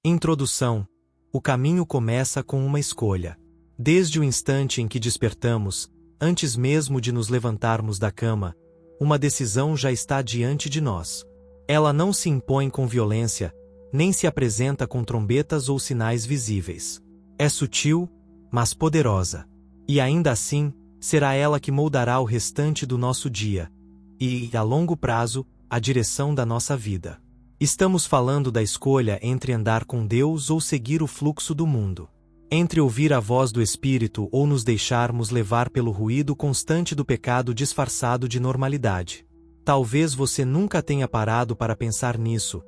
Introdução. O caminho começa com uma escolha. Desde o instante em que despertamos, antes mesmo de nos levantarmos da cama, uma decisão já está diante de nós. Ela não se impõe com violência, nem se apresenta com trombetas ou sinais visíveis. É sutil, mas poderosa. E ainda assim, será ela que moldará o restante do nosso dia, e, a longo prazo, a direção da nossa vida. Estamos falando da escolha entre andar com Deus ou seguir o fluxo do mundo. Entre ouvir a voz do Espírito ou nos deixarmos levar pelo ruído constante do pecado disfarçado de normalidade. Talvez você nunca tenha parado para pensar nisso,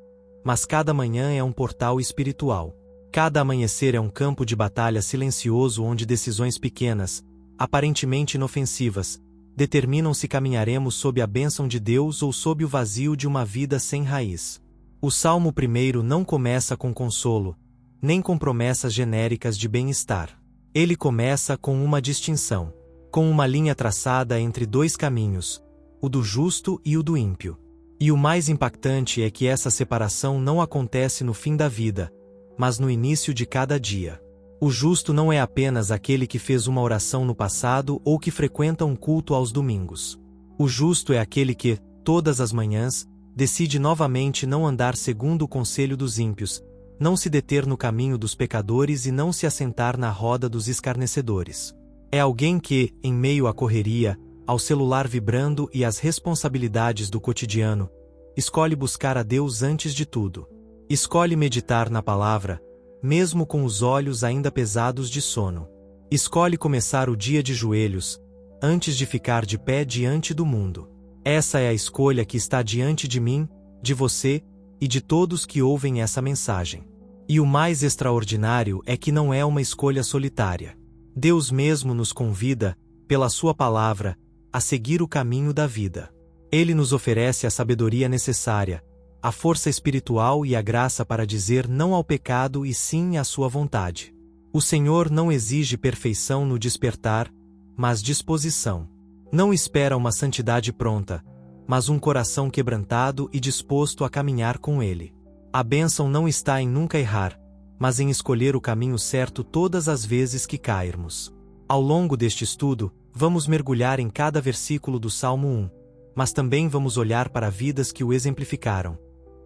mas cada manhã é um portal espiritual. Cada amanhecer é um campo de batalha silencioso onde decisões pequenas, aparentemente inofensivas, determinam se caminharemos sob a bênção de Deus ou sob o vazio de uma vida sem raiz. O Salmo 1 não começa com consolo, nem com promessas genéricas de bem-estar. Ele começa com uma distinção, com uma linha traçada entre dois caminhos, o do justo e o do ímpio. E o mais impactante é que essa separação não acontece no fim da vida, mas no início de cada dia. O justo não é apenas aquele que fez uma oração no passado ou que frequenta um culto aos domingos. O justo é aquele que, todas as manhãs, decide novamente não andar segundo o conselho dos ímpios, não se deter no caminho dos pecadores e não se assentar na roda dos escarnecedores. É alguém que, em meio à correria, ao celular vibrando e às responsabilidades do cotidiano, escolhe buscar a Deus antes de tudo. Escolhe meditar na palavra, mesmo com os olhos ainda pesados de sono. Escolhe começar o dia de joelhos, antes de ficar de pé diante do mundo. Essa é a escolha que está diante de mim, de você e de todos que ouvem essa mensagem. E o mais extraordinário é que não é uma escolha solitária. Deus mesmo nos convida, pela sua palavra, a seguir o caminho da vida. Ele nos oferece a sabedoria necessária, a força espiritual e a graça para dizer não ao pecado e sim à sua vontade. O Senhor não exige perfeição no despertar, mas disposição. Não espera uma santidade pronta, mas um coração quebrantado e disposto a caminhar com Ele. A bênção não está em nunca errar, mas em escolher o caminho certo todas as vezes que cairmos. Ao longo deste estudo, vamos mergulhar em cada versículo do Salmo 1, mas também vamos olhar para vidas que o exemplificaram.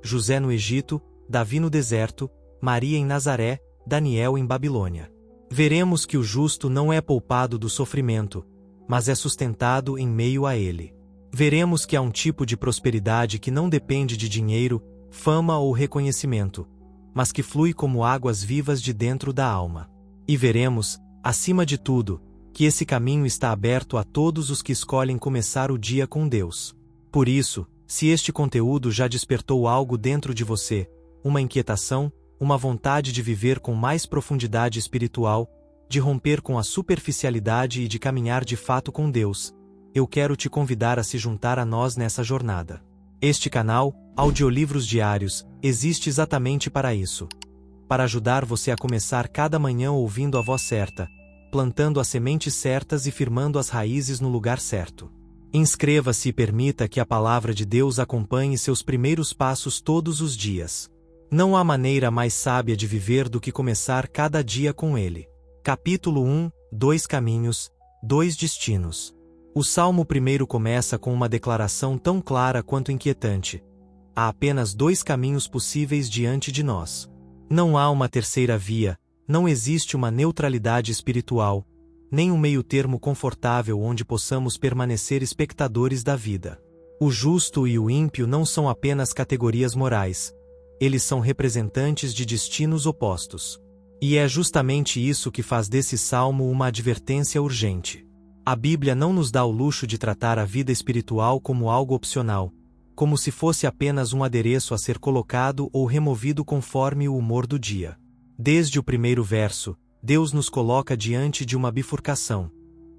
José no Egito, Davi no deserto, Maria em Nazaré, Daniel em Babilônia. Veremos que o justo não é poupado do sofrimento, mas é sustentado em meio a ele. Veremos que há um tipo de prosperidade que não depende de dinheiro, fama ou reconhecimento, mas que flui como águas vivas de dentro da alma. E veremos, acima de tudo, que esse caminho está aberto a todos os que escolhem começar o dia com Deus. Por isso, se este conteúdo já despertou algo dentro de você, uma inquietação, uma vontade de viver com mais profundidade espiritual, de romper com a superficialidade e de caminhar de fato com Deus, eu quero te convidar a se juntar a nós nessa jornada. Este canal, Audiolivros Diários, existe exatamente para isso. Para ajudar você a começar cada manhã ouvindo a voz certa, plantando as sementes certas e firmando as raízes no lugar certo. Inscreva-se e permita que a palavra de Deus acompanhe seus primeiros passos todos os dias. Não há maneira mais sábia de viver do que começar cada dia com Ele. Capítulo 1, 2 caminhos, 2 destinos. O Salmo 1 começa com uma declaração tão clara quanto inquietante. Há apenas 2 caminhos possíveis diante de nós. Não há uma terceira via, não existe uma neutralidade espiritual, nem um meio-termo confortável onde possamos permanecer espectadores da vida. O justo e o ímpio não são apenas categorias morais, eles são representantes de destinos opostos. E é justamente isso que faz desse salmo uma advertência urgente. A Bíblia não nos dá o luxo de tratar a vida espiritual como algo opcional, como se fosse apenas um adereço a ser colocado ou removido conforme o humor do dia. Desde o primeiro verso, Deus nos coloca diante de uma bifurcação.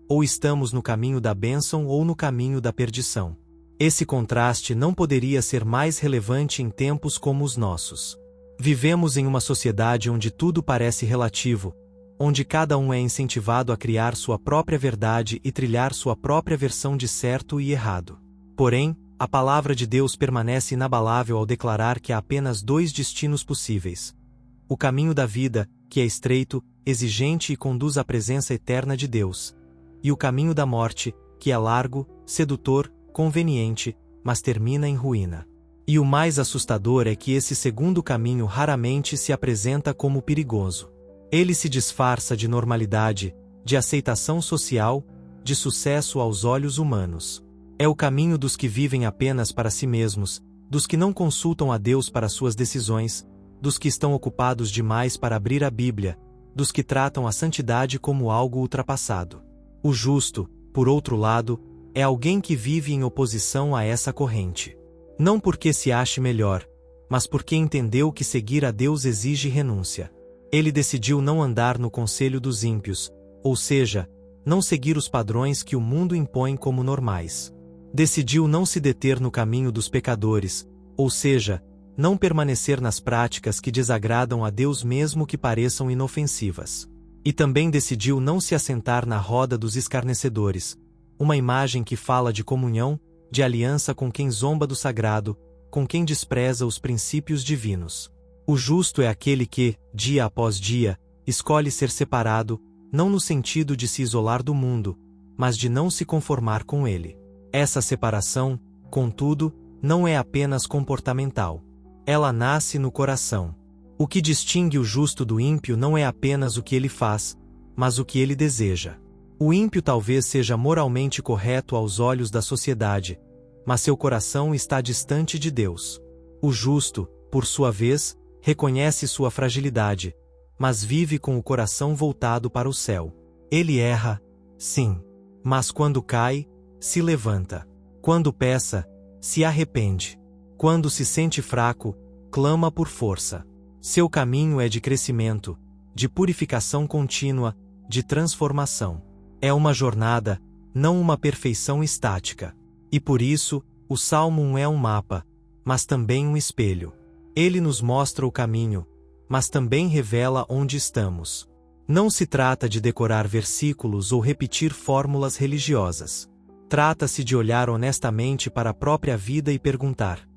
Ou estamos no caminho da bênção ou no caminho da perdição. Esse contraste não poderia ser mais relevante em tempos como os nossos. Vivemos em uma sociedade onde tudo parece relativo, onde cada um é incentivado a criar sua própria verdade e trilhar sua própria versão de certo e errado. Porém, a palavra de Deus permanece inabalável ao declarar que há apenas 2 destinos possíveis: o caminho da vida, que é estreito, exigente e conduz à presença eterna de Deus, e o caminho da morte, que é largo, sedutor, conveniente, mas termina em ruína. E o mais assustador é que esse segundo caminho raramente se apresenta como perigoso. Ele se disfarça de normalidade, de aceitação social, de sucesso aos olhos humanos. É o caminho dos que vivem apenas para si mesmos, dos que não consultam a Deus para suas decisões, dos que estão ocupados demais para abrir a Bíblia, dos que tratam a santidade como algo ultrapassado. O justo, por outro lado, é alguém que vive em oposição a essa corrente. Não porque se ache melhor, mas porque entendeu que seguir a Deus exige renúncia. Ele decidiu não andar no conselho dos ímpios, ou seja, não seguir os padrões que o mundo impõe como normais. Decidiu não se deter no caminho dos pecadores, ou seja, não permanecer nas práticas que desagradam a Deus mesmo que pareçam inofensivas. E também decidiu não se assentar na roda dos escarnecedores, uma imagem que fala de comunhão, de aliança com quem zomba do sagrado, com quem despreza os princípios divinos. O justo é aquele que, dia após dia, escolhe ser separado, não no sentido de se isolar do mundo, mas de não se conformar com ele. Essa separação, contudo, não é apenas comportamental. Ela nasce no coração. O que distingue o justo do ímpio não é apenas o que ele faz, mas o que ele deseja. O ímpio talvez seja moralmente correto aos olhos da sociedade, mas seu coração está distante de Deus. O justo, por sua vez, reconhece sua fragilidade, mas vive com o coração voltado para o céu. Ele erra, sim, mas quando cai, se levanta. Quando peca, se arrepende. Quando se sente fraco, clama por força. Seu caminho é de crescimento, de purificação contínua, de transformação. É uma jornada, não uma perfeição estática. E por isso, o Salmo 1 é um mapa, mas também um espelho. Ele nos mostra o caminho, mas também revela onde estamos. Não se trata de decorar versículos ou repetir fórmulas religiosas. Trata-se de olhar honestamente para a própria vida e perguntar: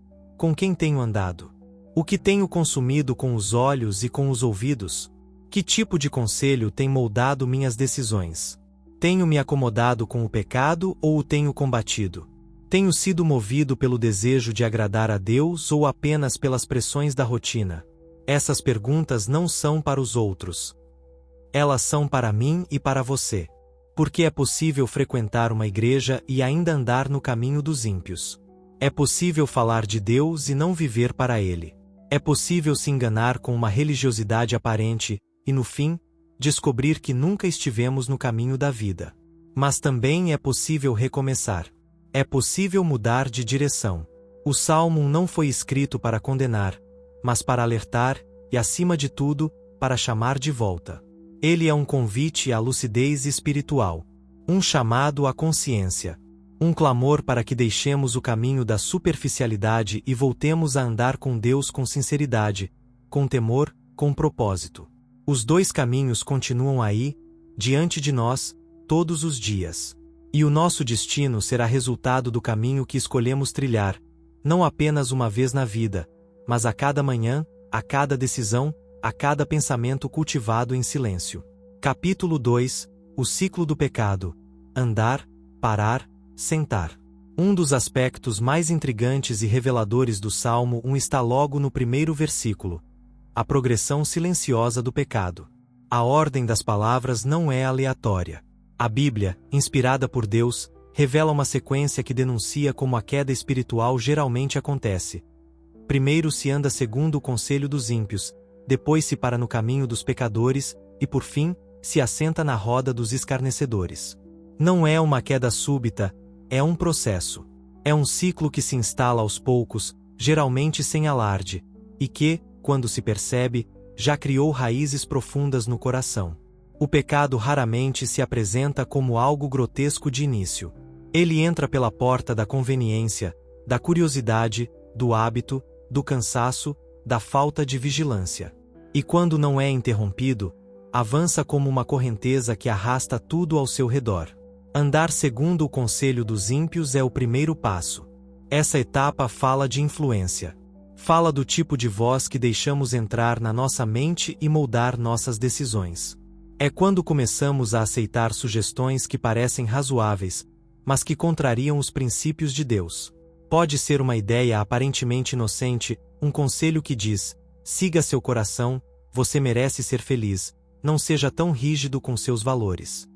com quem tenho andado? O que tenho consumido com os olhos e com os ouvidos? Que tipo de conselho tem moldado minhas decisões? Tenho me acomodado com o pecado ou o tenho combatido? Tenho sido movido pelo desejo de agradar a Deus ou apenas pelas pressões da rotina? Essas perguntas não são para os outros. Elas são para mim e para você. Porque é possível frequentar uma igreja e ainda andar no caminho dos ímpios. É possível falar de Deus e não viver para Ele. É possível se enganar com uma religiosidade aparente e, no fim, descobrir que nunca estivemos no caminho da vida. Mas também é possível recomeçar. É possível mudar de direção. O Salmo não foi escrito para condenar, mas para alertar e, acima de tudo, para chamar de volta. Ele é um convite à lucidez espiritual, um chamado à consciência, um clamor para que deixemos o caminho da superficialidade e voltemos a andar com Deus com sinceridade, com temor, com propósito. Os dois caminhos continuam aí, diante de nós, todos os dias. E o nosso destino será resultado do caminho que escolhemos trilhar, não apenas uma vez na vida, mas a cada manhã, a cada decisão, a cada pensamento cultivado em silêncio. Capítulo 2 – O ciclo do pecado. Andar, parar, sentar. Um dos aspectos mais intrigantes e reveladores do Salmo 1 está logo no primeiro versículo. A progressão silenciosa do pecado. A ordem das palavras não é aleatória. A Bíblia, inspirada por Deus, revela uma sequência que denuncia como a queda espiritual geralmente acontece. Primeiro se anda segundo o conselho dos ímpios, depois se para no caminho dos pecadores, e por fim, se assenta na roda dos escarnecedores. Não é uma queda súbita, é um processo. É um ciclo que se instala aos poucos, geralmente sem alarde, e que, quando se percebe, já criou raízes profundas no coração. O pecado raramente se apresenta como algo grotesco de início. Ele entra pela porta da conveniência, da curiosidade, do hábito, do cansaço, da falta de vigilância. E quando não é interrompido, avança como uma correnteza que arrasta tudo ao seu redor. Andar segundo o conselho dos ímpios é o primeiro passo. Essa etapa fala de influência. Fala do tipo de voz que deixamos entrar na nossa mente e moldar nossas decisões. É quando começamos a aceitar sugestões que parecem razoáveis, mas que contrariam os princípios de Deus. Pode ser uma ideia aparentemente inocente, um conselho que diz: siga seu coração, você merece ser feliz, não seja tão rígido com seus valores.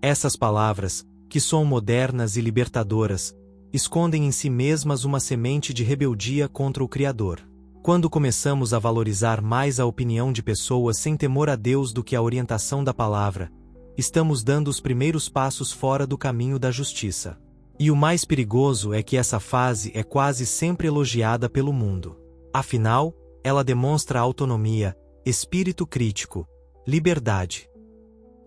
Essas palavras, que são modernas e libertadoras, escondem em si mesmas uma semente de rebeldia contra o Criador. Quando começamos a valorizar mais a opinião de pessoas sem temor a Deus do que a orientação da palavra, estamos dando os primeiros passos fora do caminho da justiça. E o mais perigoso é que essa fase é quase sempre elogiada pelo mundo. Afinal, ela demonstra autonomia, espírito crítico, liberdade.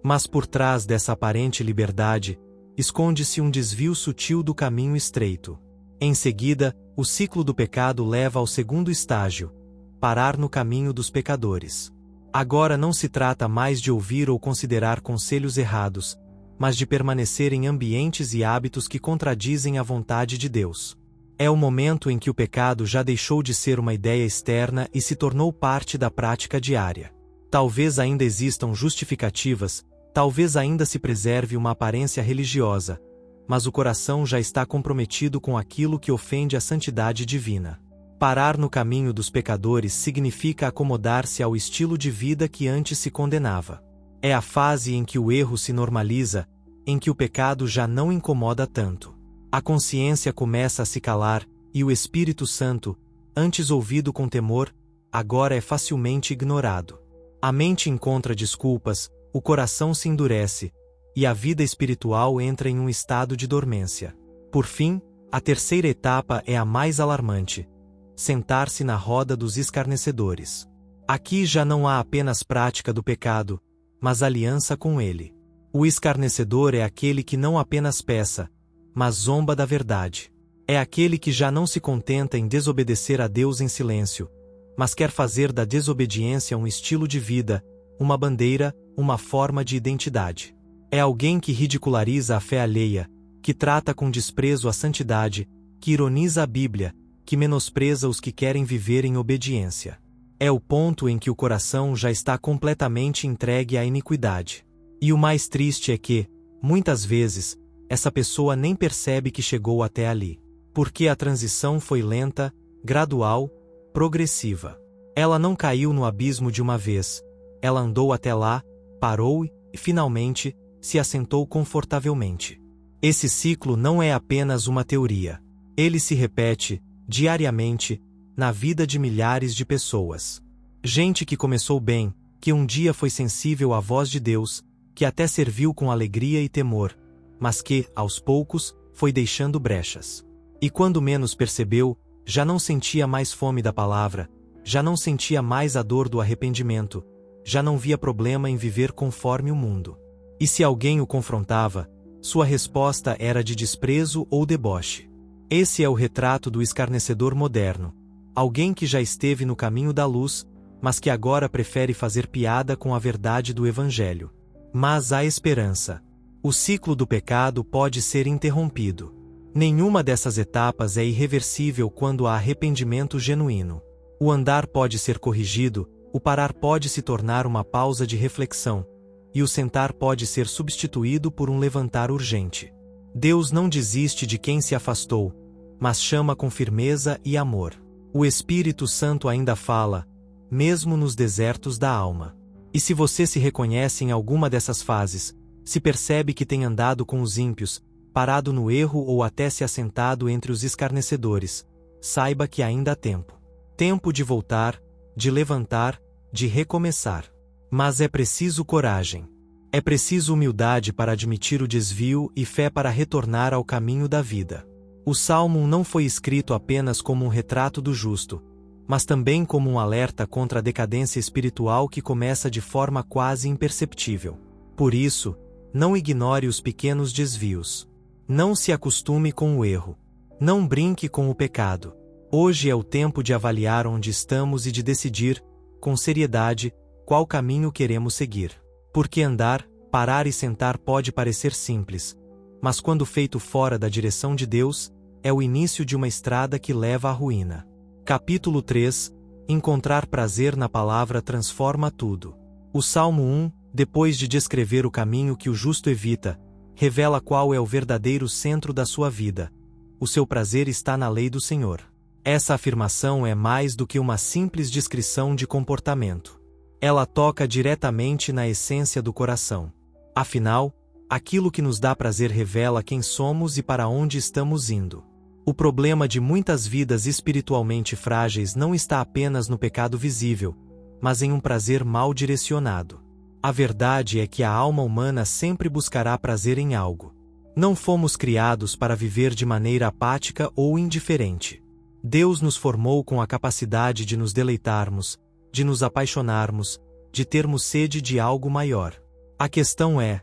Mas por trás dessa aparente liberdade, esconde-se um desvio sutil do caminho estreito. Em seguida, o ciclo do pecado leva ao segundo estágio: parar no caminho dos pecadores. Agora não se trata mais de ouvir ou considerar conselhos errados, mas de permanecer em ambientes e hábitos que contradizem a vontade de Deus. É o momento em que o pecado já deixou de ser uma ideia externa e se tornou parte da prática diária. Talvez ainda existam justificativas, talvez ainda se preserve uma aparência religiosa, mas o coração já está comprometido com aquilo que ofende a santidade divina. Parar no caminho dos pecadores significa acomodar-se ao estilo de vida que antes se condenava. É a fase em que o erro se normaliza, em que o pecado já não incomoda tanto. A consciência começa a se calar, e o Espírito Santo, antes ouvido com temor, agora é facilmente ignorado. A mente encontra desculpas, o coração se endurece, e a vida espiritual entra em um estado de dormência. Por fim, a terceira etapa é a mais alarmante: sentar-se na roda dos escarnecedores. Aqui já não há apenas prática do pecado, mas aliança com ele. O escarnecedor é aquele que não apenas peça, mas zomba da verdade. É aquele que já não se contenta em desobedecer a Deus em silêncio, mas quer fazer da desobediência um estilo de vida, uma bandeira, uma forma de identidade. É alguém que ridiculariza a fé alheia, que trata com desprezo a santidade, que ironiza a Bíblia, que menospreza os que querem viver em obediência. É o ponto em que o coração já está completamente entregue à iniquidade. E o mais triste é que, muitas vezes, essa pessoa nem percebe que chegou até ali. Porque a transição foi lenta, gradual, progressiva. Ela não caiu no abismo de uma vez. Ela andou até lá, parou e, finalmente, se assentou confortavelmente. Esse ciclo não é apenas uma teoria. Ele se repete, diariamente, na vida de milhares de pessoas. Gente que começou bem, que um dia foi sensível à voz de Deus, que até serviu com alegria e temor, mas que, aos poucos, foi deixando brechas. E quando menos percebeu, já não sentia mais fome da palavra, já não sentia mais a dor do arrependimento, já não via problema em viver conforme o mundo. E se alguém o confrontava, sua resposta era de desprezo ou deboche. Esse é o retrato do escarnecedor moderno. Alguém que já esteve no caminho da luz, mas que agora prefere fazer piada com a verdade do Evangelho. Mas há esperança. O ciclo do pecado pode ser interrompido. Nenhuma dessas etapas é irreversível quando há arrependimento genuíno. O andar pode ser corrigido, o parar pode se tornar uma pausa de reflexão, e o sentar pode ser substituído por um levantar urgente. Deus não desiste de quem se afastou, mas chama com firmeza e amor. O Espírito Santo ainda fala, mesmo nos desertos da alma. E se você se reconhece em alguma dessas fases, se percebe que tem andado com os ímpios, parado no erro ou até se assentado entre os escarnecedores, saiba que ainda há tempo. Tempo de voltar, de levantar, de recomeçar. Mas é preciso coragem. É preciso humildade para admitir o desvio e fé para retornar ao caminho da vida. O Salmo não foi escrito apenas como um retrato do justo, mas também como um alerta contra a decadência espiritual que começa de forma quase imperceptível. Por isso, não ignore os pequenos desvios. Não se acostume com o erro. Não brinque com o pecado. Hoje é o tempo de avaliar onde estamos e de decidir, com seriedade, qual caminho queremos seguir. Porque andar, parar e sentar pode parecer simples, mas quando feito fora da direção de Deus, é o início de uma estrada que leva à ruína. Capítulo 3. Encontrar prazer na palavra transforma tudo. O Salmo 1, depois de descrever o caminho que o justo evita, revela qual é o verdadeiro centro da sua vida. O seu prazer está na lei do Senhor. Essa afirmação é mais do que uma simples descrição de comportamento. Ela toca diretamente na essência do coração. Afinal, aquilo que nos dá prazer revela quem somos e para onde estamos indo. O problema de muitas vidas espiritualmente frágeis não está apenas no pecado visível, mas em um prazer mal direcionado. A verdade é que a alma humana sempre buscará prazer em algo. Não fomos criados para viver de maneira apática ou indiferente. Deus nos formou com a capacidade de nos deleitarmos, de nos apaixonarmos, de termos sede de algo maior. A questão é: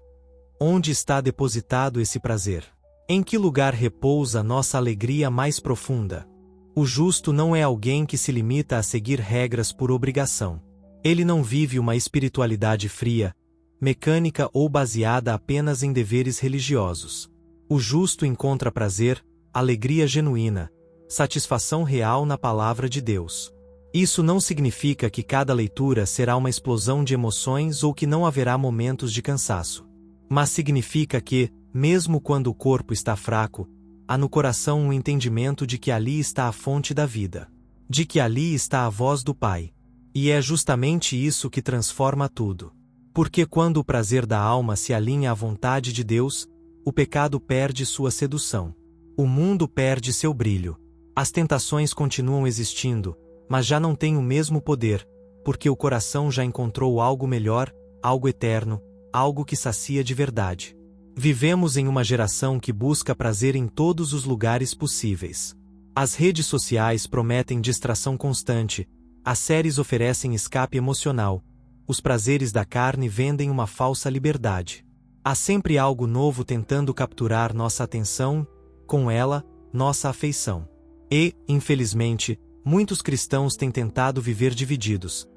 onde está depositado esse prazer? Em que lugar repousa nossa alegria mais profunda? O justo não é alguém que se limita a seguir regras por obrigação. Ele não vive uma espiritualidade fria, mecânica ou baseada apenas em deveres religiosos. O justo encontra prazer, alegria genuína, satisfação real na palavra de Deus. Isso não significa que cada leitura será uma explosão de emoções ou que não haverá momentos de cansaço. Mas significa que, mesmo quando o corpo está fraco, há no coração um entendimento de que ali está a fonte da vida. De que ali está a voz do Pai. E é justamente isso que transforma tudo. Porque quando o prazer da alma se alinha à vontade de Deus, o pecado perde sua sedução. O mundo perde seu brilho. As tentações continuam existindo, mas já não têm o mesmo poder, porque o coração já encontrou algo melhor, algo eterno, algo que sacia de verdade. Vivemos em uma geração que busca prazer em todos os lugares possíveis. As redes sociais prometem distração constante, as séries oferecem escape emocional, os prazeres da carne vendem uma falsa liberdade. Há sempre algo novo tentando capturar nossa atenção, com ela, nossa afeição. E, infelizmente, muitos cristãos têm tentado viver divididos,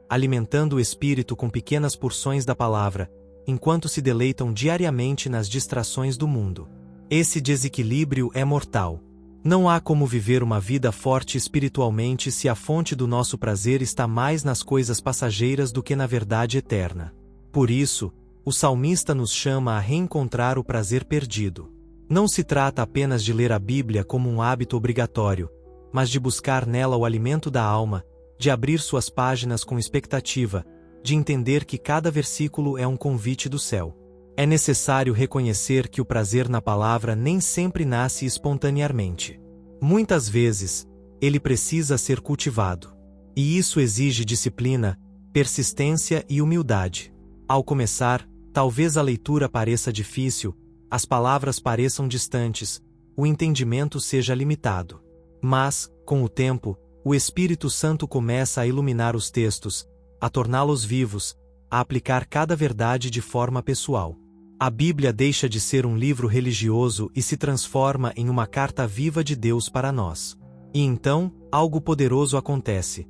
alimentando o espírito com pequenas porções da palavra, enquanto se deleitam diariamente nas distrações do mundo. Esse desequilíbrio é mortal. Não há como viver uma vida forte espiritualmente se a fonte do nosso prazer está mais nas coisas passageiras do que na verdade eterna. Por isso, o salmista nos chama a reencontrar o prazer perdido. Não se trata apenas de ler a Bíblia como um hábito obrigatório, mas de buscar nela o alimento da alma, de abrir suas páginas com expectativa, de entender que cada versículo é um convite do céu. É necessário reconhecer que o prazer na palavra nem sempre nasce espontaneamente. Muitas vezes, ele precisa ser cultivado. E isso exige disciplina, persistência e humildade. Ao começar, talvez a leitura pareça difícil, as palavras pareçam distantes, o entendimento seja limitado. Mas, com o tempo, o Espírito Santo começa a iluminar os textos, a torná-los vivos, a aplicar cada verdade de forma pessoal. A Bíblia deixa de ser um livro religioso e se transforma em uma carta viva de Deus para nós. E então, algo poderoso acontece.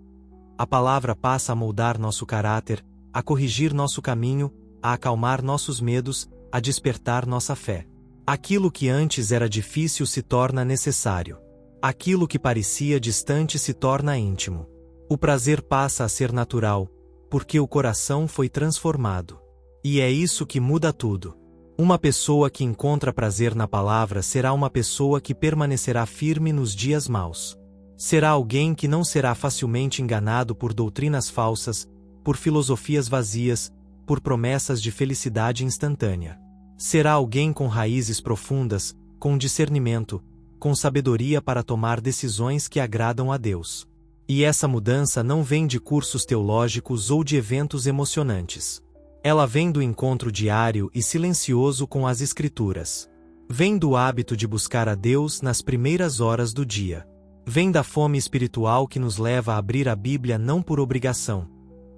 A palavra passa a moldar nosso caráter, a corrigir nosso caminho, a acalmar nossos medos, a despertar nossa fé. Aquilo que antes era difícil se torna necessário. Aquilo que parecia distante se torna íntimo. O prazer passa a ser natural, porque o coração foi transformado. E é isso que muda tudo. Uma pessoa que encontra prazer na palavra será uma pessoa que permanecerá firme nos dias maus. Será alguém que não será facilmente enganado por doutrinas falsas, por filosofias vazias, por promessas de felicidade instantânea. Será alguém com raízes profundas, com discernimento, com sabedoria para tomar decisões que agradam a Deus. E essa mudança não vem de cursos teológicos ou de eventos emocionantes. Ela vem do encontro diário e silencioso com as Escrituras. Vem do hábito de buscar a Deus nas primeiras horas do dia. Vem da fome espiritual que nos leva a abrir a Bíblia não por obrigação,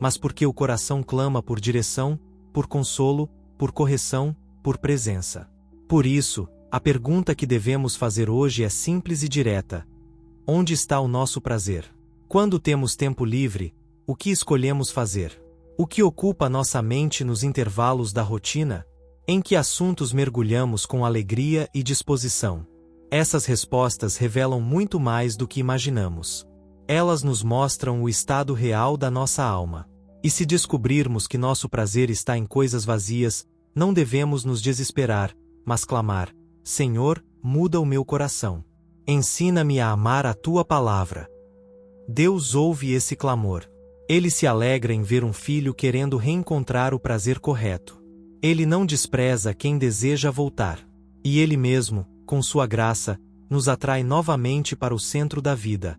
mas porque o coração clama por direção, por consolo, por correção, por presença. Por isso, a pergunta que devemos fazer hoje é simples e direta: onde está o nosso prazer? Quando temos tempo livre, o que escolhemos fazer? O que ocupa nossa mente nos intervalos da rotina? Em que assuntos mergulhamos com alegria e disposição? Essas respostas revelam muito mais do que imaginamos. Elas nos mostram o estado real da nossa alma. E se descobrirmos que nosso prazer está em coisas vazias, não devemos nos desesperar, mas clamar: Senhor, muda o meu coração. Ensina-me a amar a tua palavra. Deus ouve esse clamor. Ele se alegra em ver um filho querendo reencontrar o prazer correto. Ele não despreza quem deseja voltar. E Ele mesmo, com sua graça, nos atrai novamente para o centro da vida,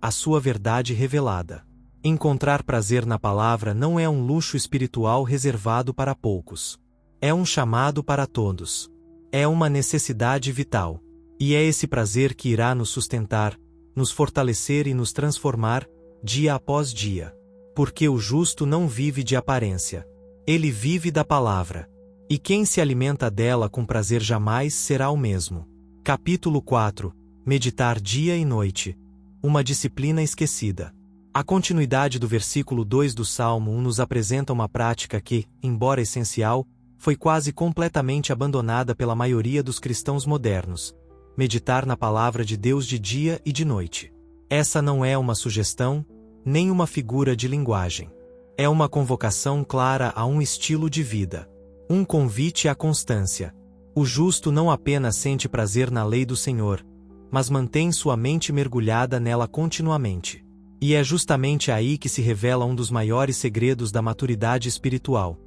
a sua verdade revelada. Encontrar prazer na palavra não é um luxo espiritual reservado para poucos. É um chamado para todos. É uma necessidade vital. E é esse prazer que irá nos sustentar, nos fortalecer e nos transformar, dia após dia. Porque o justo não vive de aparência. Ele vive da palavra. E quem se alimenta dela com prazer jamais será o mesmo. Capítulo 4. Meditar dia e noite. Uma disciplina esquecida. A continuidade do versículo 2 do Salmo 1 nos apresenta uma prática que, embora essencial, foi quase completamente abandonada pela maioria dos cristãos modernos: meditar na palavra de Deus de dia e de noite. Essa não é uma sugestão, nem uma figura de linguagem. É uma convocação clara a um estilo de vida. Um convite à constância. O justo não apenas sente prazer na lei do Senhor, mas mantém sua mente mergulhada nela continuamente. E é justamente aí que se revela um dos maiores segredos da maturidade espiritual.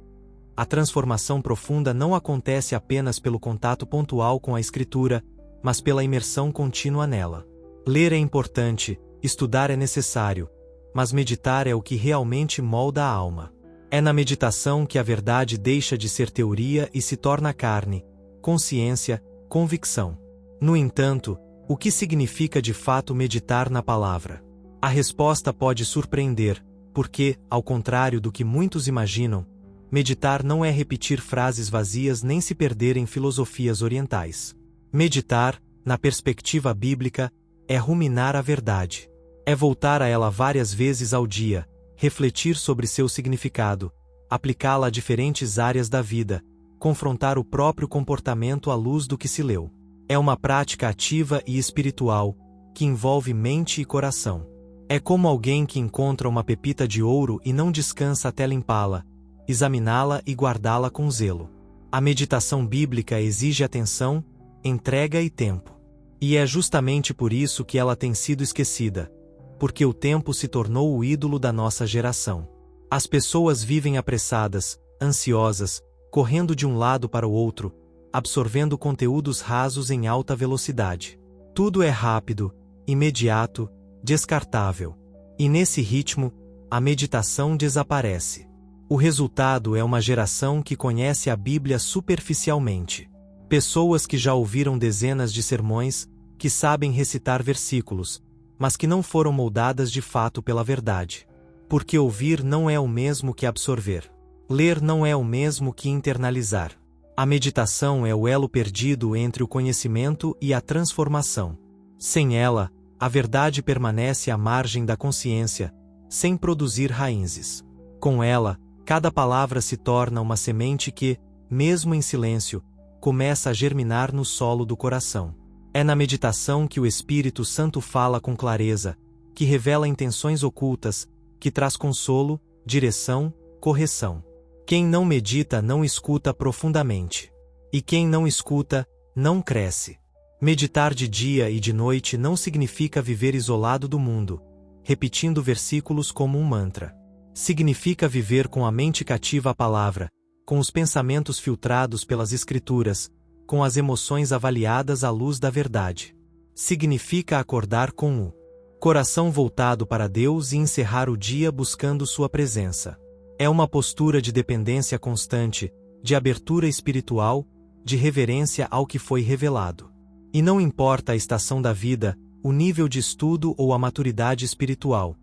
A transformação profunda não acontece apenas pelo contato pontual com a Escritura, mas pela imersão contínua nela. Ler é importante, estudar é necessário, mas meditar é o que realmente molda a alma. É na meditação que a verdade deixa de ser teoria e se torna carne, consciência, convicção. No entanto, o que significa de fato meditar na palavra? A resposta pode surpreender, porque, ao contrário do que muitos imaginam, meditar não é repetir frases vazias nem se perder em filosofias orientais. Meditar, na perspectiva bíblica, é ruminar a verdade. É voltar a ela várias vezes ao dia, refletir sobre seu significado, aplicá-la a diferentes áreas da vida, confrontar o próprio comportamento à luz do que se leu. É uma prática ativa e espiritual, que envolve mente e coração. É como alguém que encontra uma pepita de ouro e não descansa até limpá-la, examiná-la e guardá-la com zelo. A meditação bíblica exige atenção, entrega e tempo. E é justamente por isso que ela tem sido esquecida, porque o tempo se tornou o ídolo da nossa geração. As pessoas vivem apressadas, ansiosas, correndo de um lado para o outro, absorvendo conteúdos rasos em alta velocidade. Tudo é rápido, imediato, descartável. E nesse ritmo, a meditação desaparece. O resultado é uma geração que conhece a Bíblia superficialmente. Pessoas que já ouviram dezenas de sermões, que sabem recitar versículos, mas que não foram moldadas de fato pela verdade. Porque ouvir não é o mesmo que absorver. Ler não é o mesmo que internalizar. A meditação é o elo perdido entre o conhecimento e a transformação. Sem ela, a verdade permanece à margem da consciência, sem produzir raízes. Com ela, cada palavra se torna uma semente que, mesmo em silêncio, começa a germinar no solo do coração. É na meditação que o Espírito Santo fala com clareza, que revela intenções ocultas, que traz consolo, direção, correção. Quem não medita não escuta profundamente. E quem não escuta, não cresce. Meditar de dia e de noite não significa viver isolado do mundo, repetindo versículos como um mantra. Significa viver com a mente cativa à palavra, com os pensamentos filtrados pelas Escrituras, com as emoções avaliadas à luz da verdade. Significa acordar com o coração voltado para Deus e encerrar o dia buscando sua presença. É uma postura de dependência constante, de abertura espiritual, de reverência ao que foi revelado. E não importa a estação da vida, o nível de estudo ou a maturidade espiritual.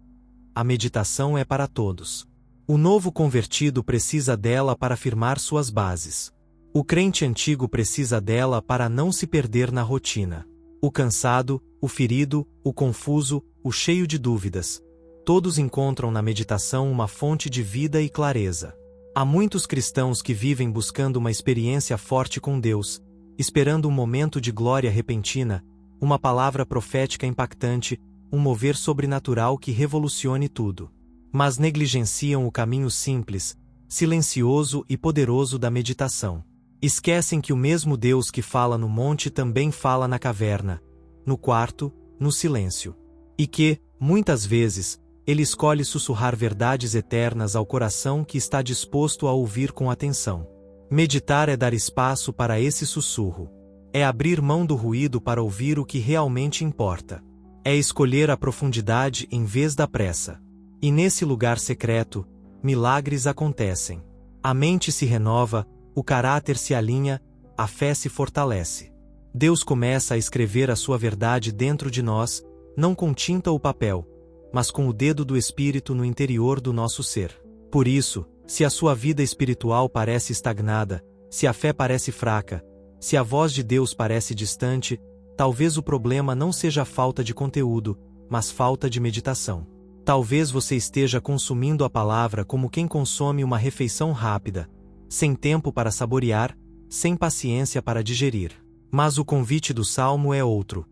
A meditação é para todos. O novo convertido precisa dela para firmar suas bases. O crente antigo precisa dela para não se perder na rotina. O cansado, o ferido, o confuso, o cheio de dúvidas. Todos encontram na meditação uma fonte de vida e clareza. Há muitos cristãos que vivem buscando uma experiência forte com Deus, esperando um momento de glória repentina, uma palavra profética impactante, um mover sobrenatural que revolucione tudo. Mas negligenciam o caminho simples, silencioso e poderoso da meditação. Esquecem que o mesmo Deus que fala no monte também fala na caverna, no quarto, no silêncio. E que, muitas vezes, Ele escolhe sussurrar verdades eternas ao coração que está disposto a ouvir com atenção. Meditar é dar espaço para esse sussurro. É abrir mão do ruído para ouvir o que realmente importa. É escolher a profundidade em vez da pressa. E nesse lugar secreto, milagres acontecem. A mente se renova, o caráter se alinha, a fé se fortalece. Deus começa a escrever a sua verdade dentro de nós, não com tinta ou papel, mas com o dedo do Espírito no interior do nosso ser. Por isso, se a sua vida espiritual parece estagnada, se a fé parece fraca, se a voz de Deus parece distante, talvez o problema não seja a falta de conteúdo, mas falta de meditação. Talvez você esteja consumindo a palavra como quem consome uma refeição rápida, sem tempo para saborear, sem paciência para digerir. Mas o convite do Salmo é outro.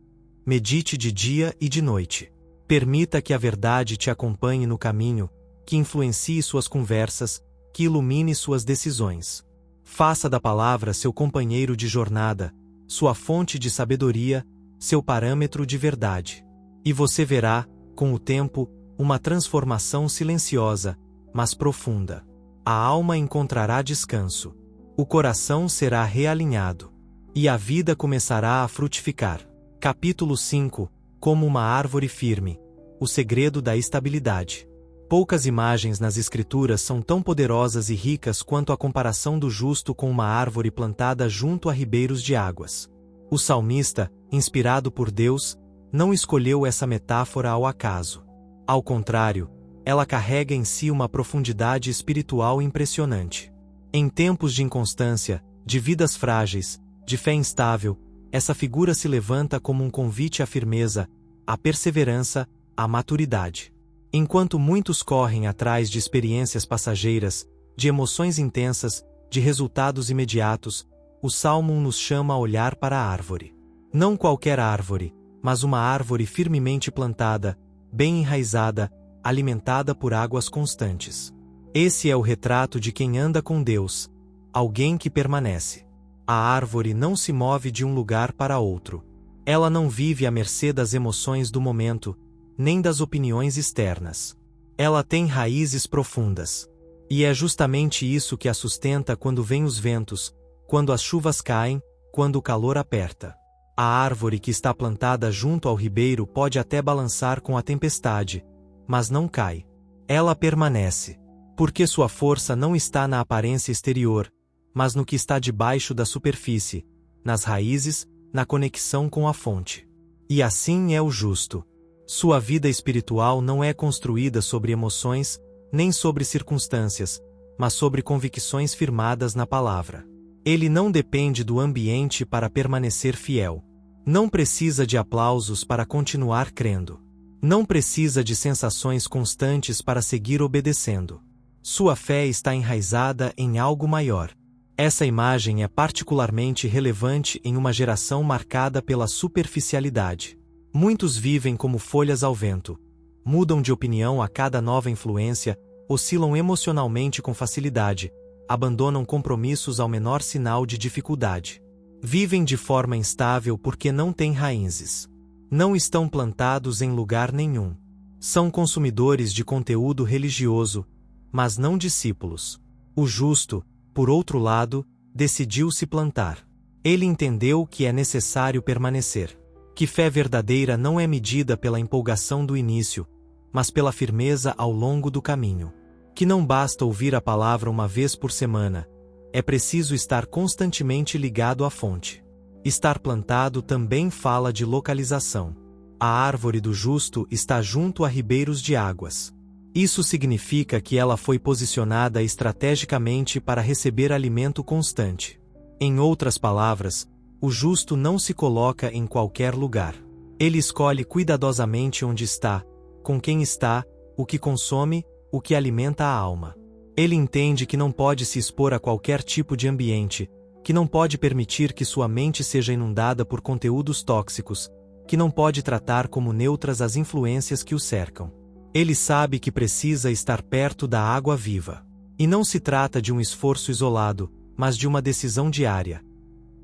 Medite de dia e de noite. Permita que a verdade te acompanhe no caminho, que influencie suas conversas, que ilumine suas decisões. Faça da palavra seu companheiro de jornada, sua fonte de sabedoria, seu parâmetro de verdade. E você verá, com o tempo, uma transformação silenciosa, mas profunda. A alma encontrará descanso. O coração será realinhado. E a vida começará a frutificar. Capítulo 5. Como uma árvore firme. O segredo da estabilidade. Poucas imagens nas Escrituras são tão poderosas e ricas quanto a comparação do justo com uma árvore plantada junto a ribeiros de águas. O salmista, inspirado por Deus, não escolheu essa metáfora ao acaso. Ao contrário, ela carrega em si uma profundidade espiritual impressionante. Em tempos de inconstância, de vidas frágeis, de fé instável, essa figura se levanta como um convite à firmeza, à perseverança, à maturidade. Enquanto muitos correm atrás de experiências passageiras, de emoções intensas, de resultados imediatos, o Salmo nos chama a olhar para a árvore. Não qualquer árvore, mas uma árvore firmemente plantada, bem enraizada, alimentada por águas constantes. Esse é o retrato de quem anda com Deus, alguém que permanece. A árvore não se move de um lugar para outro. Ela não vive à mercê das emoções do momento, nem das opiniões externas. Ela tem raízes profundas. E é justamente isso que a sustenta quando vêm os ventos, quando as chuvas caem, quando o calor aperta. A árvore que está plantada junto ao ribeiro pode até balançar com a tempestade, mas não cai. Ela permanece. Porque sua força não está na aparência exterior, mas no que está debaixo da superfície, nas raízes, na conexão com a fonte. E assim é o justo. Sua vida espiritual não é construída sobre emoções, nem sobre circunstâncias, mas sobre convicções firmadas na palavra. Ele não depende do ambiente para permanecer fiel. Não precisa de aplausos para continuar crendo. Não precisa de sensações constantes para seguir obedecendo. Sua fé está enraizada em algo maior. Essa imagem é particularmente relevante em uma geração marcada pela superficialidade. Muitos vivem como folhas ao vento. Mudam de opinião a cada nova influência, oscilam emocionalmente com facilidade, abandonam compromissos ao menor sinal de dificuldade. Vivem de forma instável porque não têm raízes. Não estão plantados em lugar nenhum. São consumidores de conteúdo religioso, mas não discípulos. O justo, por outro lado, decidiu se plantar. Ele entendeu que é necessário permanecer. Que fé verdadeira não é medida pela empolgação do início, mas pela firmeza ao longo do caminho. Que não basta ouvir a palavra uma vez por semana, é preciso estar constantemente ligado à fonte. Estar plantado também fala de localização. A árvore do justo está junto a ribeiros de águas. Isso significa que ela foi posicionada estrategicamente para receber alimento constante. Em outras palavras, o justo não se coloca em qualquer lugar. Ele escolhe cuidadosamente onde está, com quem está, o que consome, o que alimenta a alma. Ele entende que não pode se expor a qualquer tipo de ambiente, que não pode permitir que sua mente seja inundada por conteúdos tóxicos, que não pode tratar como neutras as influências que o cercam. Ele sabe que precisa estar perto da água viva. E não se trata de um esforço isolado, mas de uma decisão diária.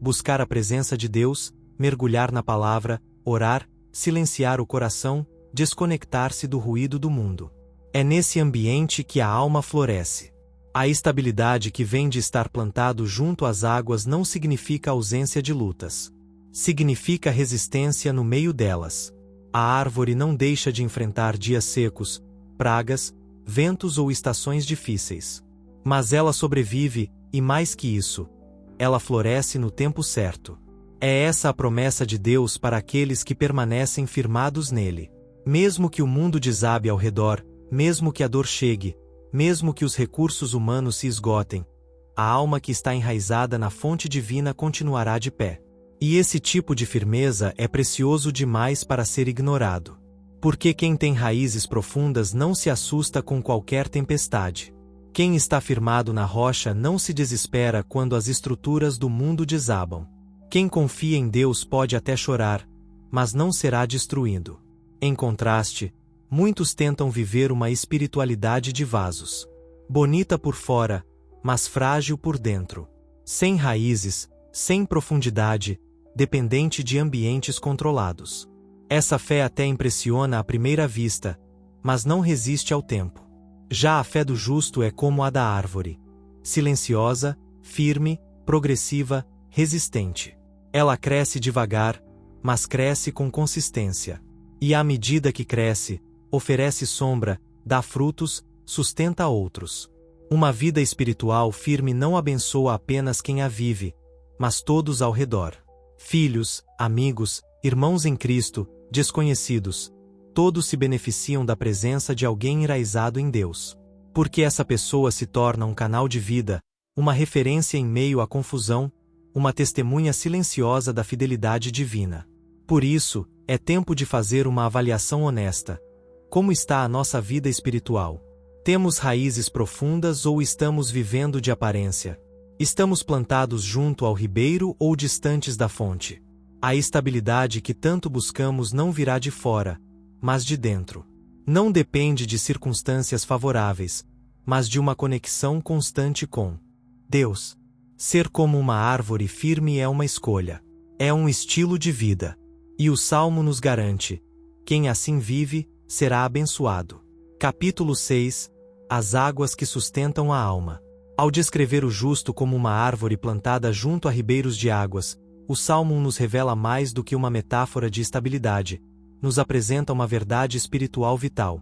Buscar a presença de Deus, mergulhar na palavra, orar, silenciar o coração, desconectar-se do ruído do mundo. É nesse ambiente que a alma floresce. A estabilidade que vem de estar plantado junto às águas não significa ausência de lutas. Significa resistência no meio delas. A árvore não deixa de enfrentar dias secos, pragas, ventos ou estações difíceis. Mas ela sobrevive, e mais que isso, ela floresce no tempo certo. É essa a promessa de Deus para aqueles que permanecem firmados nele. Mesmo que o mundo desabe ao redor, mesmo que a dor chegue, mesmo que os recursos humanos se esgotem, a alma que está enraizada na fonte divina continuará de pé. E esse tipo de firmeza é precioso demais para ser ignorado. Porque quem tem raízes profundas não se assusta com qualquer tempestade. Quem está firmado na rocha não se desespera quando as estruturas do mundo desabam. Quem confia em Deus pode até chorar, mas não será destruído. Em contraste, muitos tentam viver uma espiritualidade de vasos. Bonita por fora, mas frágil por dentro. Sem raízes, sem profundidade, dependente de ambientes controlados. Essa fé até impressiona à primeira vista, mas não resiste ao tempo. Já a fé do justo é como a da árvore. Silenciosa, firme, progressiva, resistente. Ela cresce devagar, mas cresce com consistência. E à medida que cresce, oferece sombra, dá frutos, sustenta outros. Uma vida espiritual firme não abençoa apenas quem a vive, mas todos ao redor. Filhos, amigos, irmãos em Cristo, desconhecidos, todos se beneficiam da presença de alguém enraizado em Deus. Porque essa pessoa se torna um canal de vida, uma referência em meio à confusão, uma testemunha silenciosa da fidelidade divina. Por isso, é tempo de fazer uma avaliação honesta. Como está a nossa vida espiritual? Temos raízes profundas ou estamos vivendo de aparência? Estamos plantados junto ao ribeiro ou distantes da fonte? A estabilidade que tanto buscamos não virá de fora, mas de dentro. Não depende de circunstâncias favoráveis, mas de uma conexão constante com Deus. Ser como uma árvore firme é uma escolha. É um estilo de vida. E o Salmo nos garante: quem assim vive, será abençoado. Capítulo 6. As águas que sustentam a alma. Ao descrever o justo como uma árvore plantada junto a ribeiros de águas, o Salmo nos revela mais do que uma metáfora de estabilidade, nos apresenta uma verdade espiritual vital.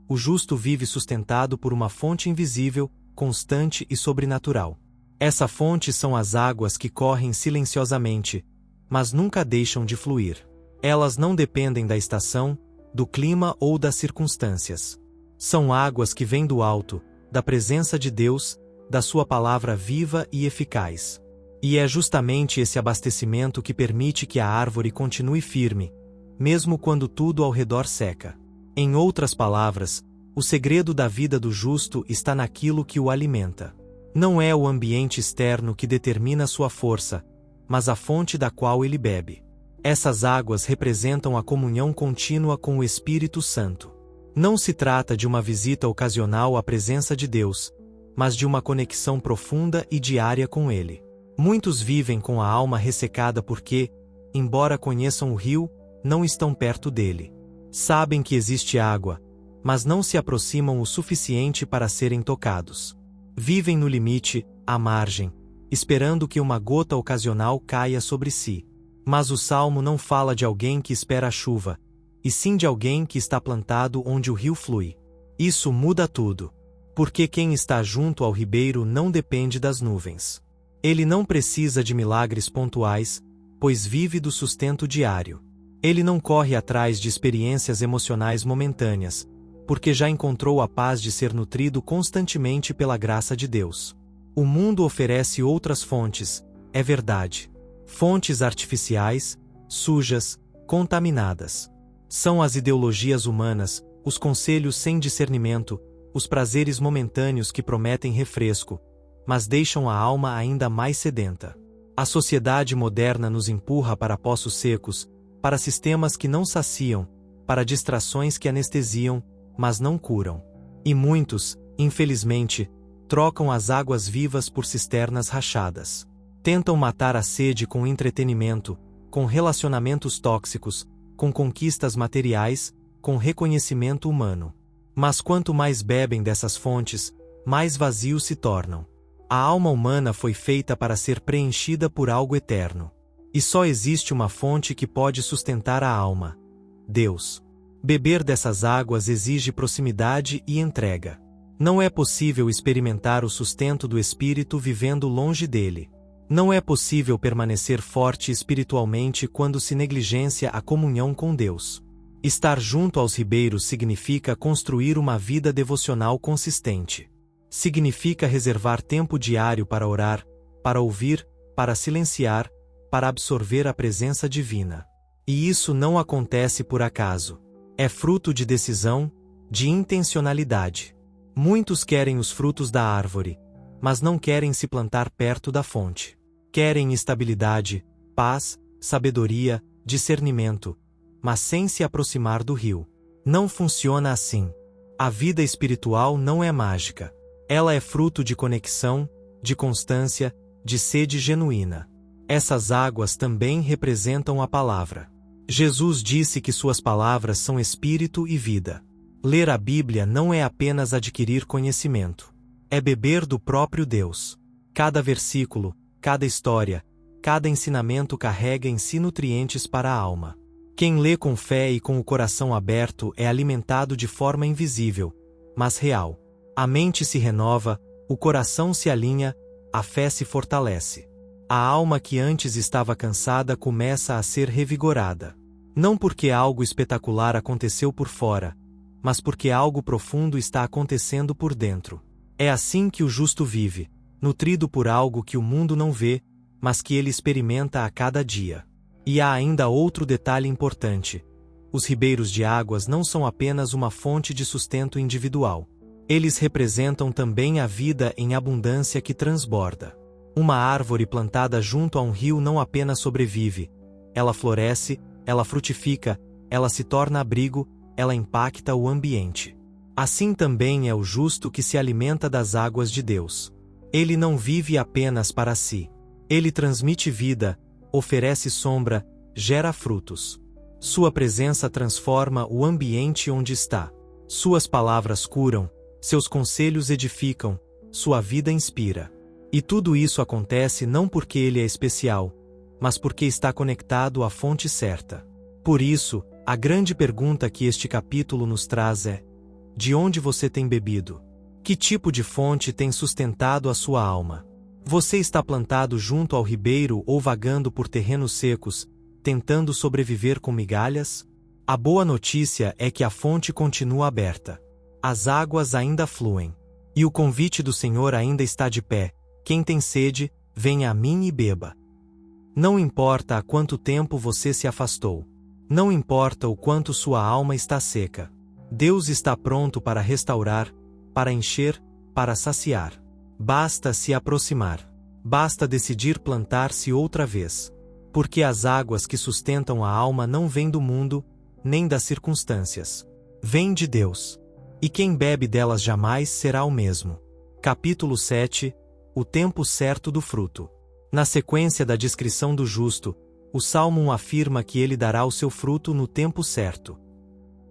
O justo vive sustentado por uma fonte invisível, constante e sobrenatural. Essa fonte são as águas que correm silenciosamente, mas nunca deixam de fluir. Elas não dependem da estação, do clima ou das circunstâncias. São águas que vêm do alto, da presença de Deus, da sua palavra viva e eficaz. E é justamente esse abastecimento que permite que a árvore continue firme, mesmo quando tudo ao redor seca. Em outras palavras, o segredo da vida do justo está naquilo que o alimenta. Não é o ambiente externo que determina sua força, mas a fonte da qual ele bebe. Essas águas representam a comunhão contínua com o Espírito Santo. Não se trata de uma visita ocasional à presença de Deus, mas de uma conexão profunda e diária com Ele. Muitos vivem com a alma ressecada porque, embora conheçam o rio, não estão perto dele. Sabem que existe água, mas não se aproximam o suficiente para serem tocados. Vivem no limite, à margem, esperando que uma gota ocasional caia sobre si. Mas o Salmo não fala de alguém que espera a chuva, e sim de alguém que está plantado onde o rio flui. Isso muda tudo. Porque quem está junto ao ribeiro não depende das nuvens. Ele não precisa de milagres pontuais, pois vive do sustento diário. Ele não corre atrás de experiências emocionais momentâneas, porque já encontrou a paz de ser nutrido constantemente pela graça de Deus. O mundo oferece outras fontes, é verdade. Fontes artificiais, sujas, contaminadas. São as ideologias humanas, os conselhos sem discernimento, os prazeres momentâneos que prometem refresco, mas deixam a alma ainda mais sedenta. A sociedade moderna nos empurra para poços secos, para sistemas que não saciam, para distrações que anestesiam, mas não curam. E muitos, infelizmente, trocam as águas vivas por cisternas rachadas. Tentam matar a sede com entretenimento, com relacionamentos tóxicos, com conquistas materiais, com reconhecimento humano. Mas quanto mais bebem dessas fontes, mais vazios se tornam. A alma humana foi feita para ser preenchida por algo eterno. E só existe uma fonte que pode sustentar a alma: Deus. Beber dessas águas exige proximidade e entrega. Não é possível experimentar o sustento do Espírito vivendo longe dele. Não é possível permanecer forte espiritualmente quando se negligencia a comunhão com Deus. Estar junto aos ribeiros significa construir uma vida devocional consistente. Significa reservar tempo diário para orar, para ouvir, para silenciar, para absorver a presença divina. E isso não acontece por acaso. É fruto de decisão, de intencionalidade. Muitos querem os frutos da árvore, mas não querem se plantar perto da fonte. Querem estabilidade, paz, sabedoria, discernimento, mas sem se aproximar do rio. Não funciona assim. A vida espiritual não é mágica. Ela é fruto de conexão, de constância, de sede genuína. Essas águas também representam a palavra. Jesus disse que suas palavras são espírito e vida. Ler a Bíblia não é apenas adquirir conhecimento. É beber do próprio Deus. Cada versículo, cada história, cada ensinamento carrega em si nutrientes para a alma. Quem lê com fé e com o coração aberto é alimentado de forma invisível, mas real. A mente se renova, o coração se alinha, a fé se fortalece. A alma que antes estava cansada começa a ser revigorada. Não porque algo espetacular aconteceu por fora, mas porque algo profundo está acontecendo por dentro. É assim que o justo vive, nutrido por algo que o mundo não vê, mas que ele experimenta a cada dia. E há ainda outro detalhe importante. Os ribeiros de águas não são apenas uma fonte de sustento individual. Eles representam também a vida em abundância que transborda. Uma árvore plantada junto a um rio não apenas sobrevive, ela floresce, ela frutifica, ela se torna abrigo, ela impacta o ambiente. Assim também é o justo que se alimenta das águas de Deus. Ele não vive apenas para si. Ele transmite vida, oferece sombra, gera frutos. Sua presença transforma o ambiente onde está. Suas palavras curam, seus conselhos edificam, sua vida inspira. E tudo isso acontece não porque ele é especial, mas porque está conectado à fonte certa. Por isso, a grande pergunta que este capítulo nos traz é: de onde você tem bebido? Que tipo de fonte tem sustentado a sua alma? Você está plantado junto ao ribeiro ou vagando por terrenos secos, tentando sobreviver com migalhas? A boa notícia é que a fonte continua aberta. As águas ainda fluem. E o convite do Senhor ainda está de pé: quem tem sede, venha a mim e beba. Não importa há quanto tempo você se afastou. Não importa o quanto sua alma está seca. Deus está pronto para restaurar, para encher, para saciar. Basta se aproximar. Basta decidir plantar-se outra vez. Porque as águas que sustentam a alma não vêm do mundo, nem das circunstâncias. Vêm de Deus. E quem bebe delas jamais será o mesmo. Capítulo 7. O tempo certo do fruto. Na sequência da descrição do justo, o Salmo 1 afirma que ele dará o seu fruto no tempo certo.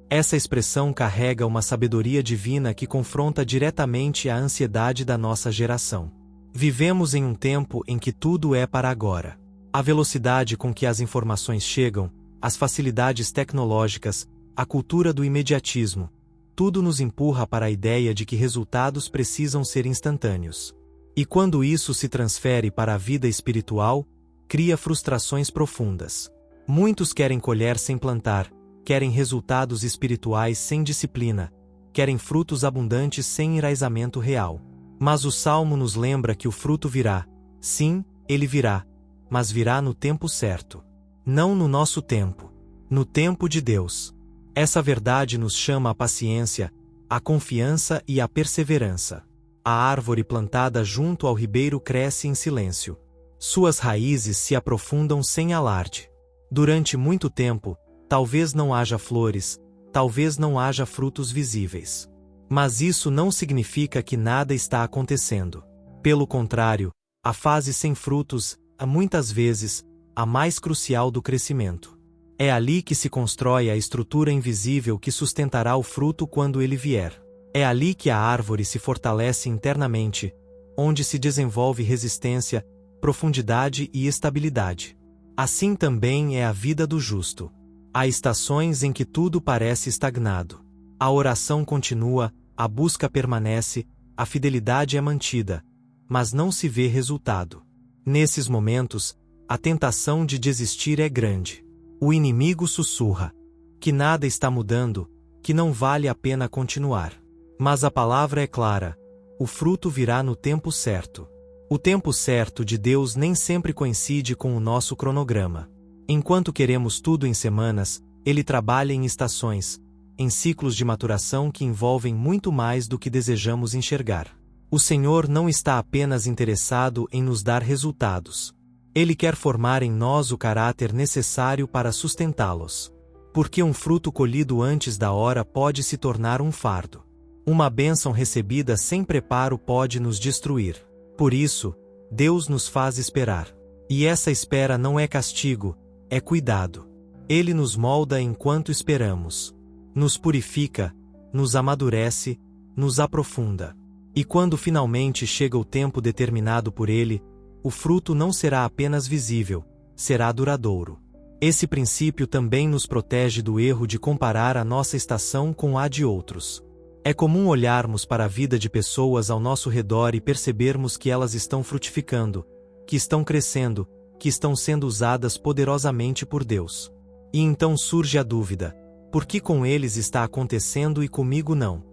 Essa expressão carrega uma sabedoria divina que confronta diretamente a ansiedade da nossa geração. Vivemos em um tempo em que tudo é para agora. A velocidade com que as informações chegam, as facilidades tecnológicas, a cultura do imediatismo, tudo nos empurra para a ideia de que resultados precisam ser instantâneos. E quando isso se transfere para a vida espiritual, cria frustrações profundas. Muitos querem colher sem plantar, querem resultados espirituais sem disciplina, querem frutos abundantes sem enraizamento real. Mas o Salmo nos lembra que o fruto virá. Sim, ele virá, mas virá no tempo certo. Não no nosso tempo. No tempo de Deus. Essa verdade nos chama à paciência, à confiança e à perseverança. A árvore plantada junto ao ribeiro cresce em silêncio. Suas raízes se aprofundam sem alarde. Durante muito tempo, talvez não haja flores, talvez não haja frutos visíveis. Mas isso não significa que nada está acontecendo. Pelo contrário, a fase sem frutos é muitas vezes a mais crucial do crescimento. É ali que se constrói a estrutura invisível que sustentará o fruto quando ele vier. É ali que a árvore se fortalece internamente, onde se desenvolve resistência, profundidade e estabilidade. Assim também é a vida do justo. Há estações em que tudo parece estagnado. A oração continua, a busca permanece, a fidelidade é mantida, mas não se vê resultado. Nesses momentos, a tentação de desistir é grande. O inimigo sussurra que nada está mudando, que não vale a pena continuar. Mas a palavra é clara: o fruto virá no tempo certo. O tempo certo de Deus nem sempre coincide com o nosso cronograma. Enquanto queremos tudo em semanas, Ele trabalha em estações, em ciclos de maturação que envolvem muito mais do que desejamos enxergar. O Senhor não está apenas interessado em nos dar resultados. Ele quer formar em nós o caráter necessário para sustentá-los. Porque um fruto colhido antes da hora pode se tornar um fardo. Uma bênção recebida sem preparo pode nos destruir. Por isso, Deus nos faz esperar. E essa espera não é castigo, é cuidado. Ele nos molda enquanto esperamos. Nos purifica, nos amadurece, nos aprofunda. E quando finalmente chega o tempo determinado por Ele, o fruto não será apenas visível, será duradouro. Esse princípio também nos protege do erro de comparar a nossa estação com a de outros. É comum olharmos para a vida de pessoas ao nosso redor e percebermos que elas estão frutificando, que estão crescendo, que estão sendo usadas poderosamente por Deus. E então surge a dúvida: por que com eles está acontecendo e comigo não?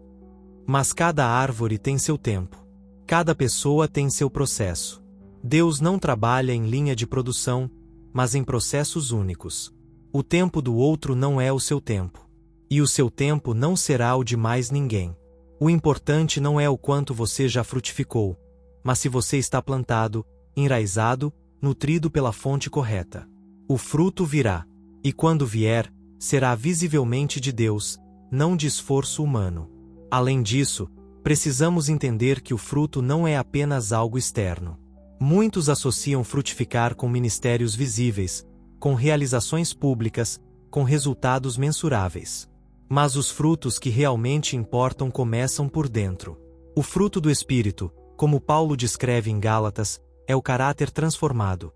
Mas cada árvore tem seu tempo. Cada pessoa tem seu processo. Deus não trabalha em linha de produção, mas em processos únicos. O tempo do outro não é o seu tempo. E o seu tempo não será o de mais ninguém. O importante não é o quanto você já frutificou, mas se você está plantado, enraizado, nutrido pela fonte correta. O fruto virá. E quando vier, será visivelmente de Deus, não de esforço humano. Além disso, precisamos entender que o fruto não é apenas algo externo. Muitos associam frutificar com ministérios visíveis, com realizações públicas, com resultados mensuráveis. Mas os frutos que realmente importam começam por dentro. O fruto do Espírito, como Paulo descreve em Gálatas, é o caráter transformado.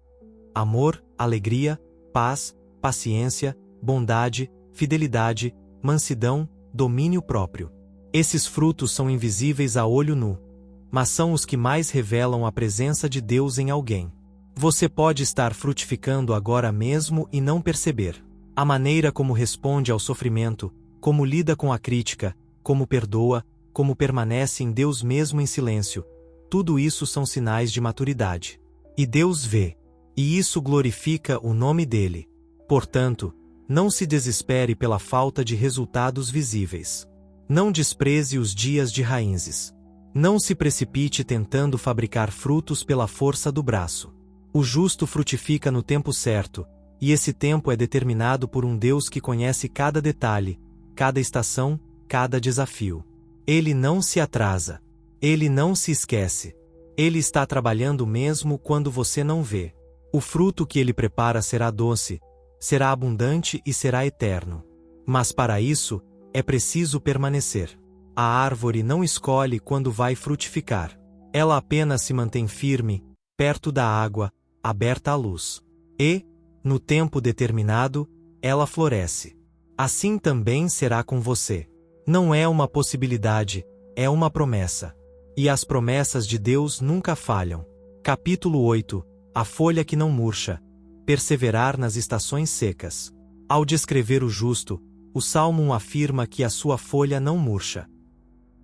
Amor, alegria, paz, paciência, bondade, fidelidade, mansidão, domínio próprio. Esses frutos são invisíveis a olho nu, mas são os que mais revelam a presença de Deus em alguém. Você pode estar frutificando agora mesmo e não perceber. A maneira como responde ao sofrimento, como lida com a crítica, como perdoa, como permanece em Deus mesmo em silêncio, tudo isso são sinais de maturidade. E Deus vê. E isso glorifica o nome dele. Portanto, não se desespere pela falta de resultados visíveis. Não despreze os dias de raízes. Não se precipite tentando fabricar frutos pela força do braço. O justo frutifica no tempo certo, e esse tempo é determinado por um Deus que conhece cada detalhe, cada estação, cada desafio. Ele não se atrasa. Ele não se esquece. Ele está trabalhando mesmo quando você não vê. O fruto que ele prepara será doce, será abundante e será eterno. Mas para isso, é preciso permanecer. A árvore não escolhe quando vai frutificar. Ela apenas se mantém firme, perto da água, aberta à luz. E, no tempo determinado, ela floresce. Assim também será com você. Não é uma possibilidade, é uma promessa. E as promessas de Deus nunca falham. Capítulo 8. A folha que não murcha. Perseverar nas estações secas. Ao descrever o justo, o Salmo 1 afirma que a sua folha não murcha.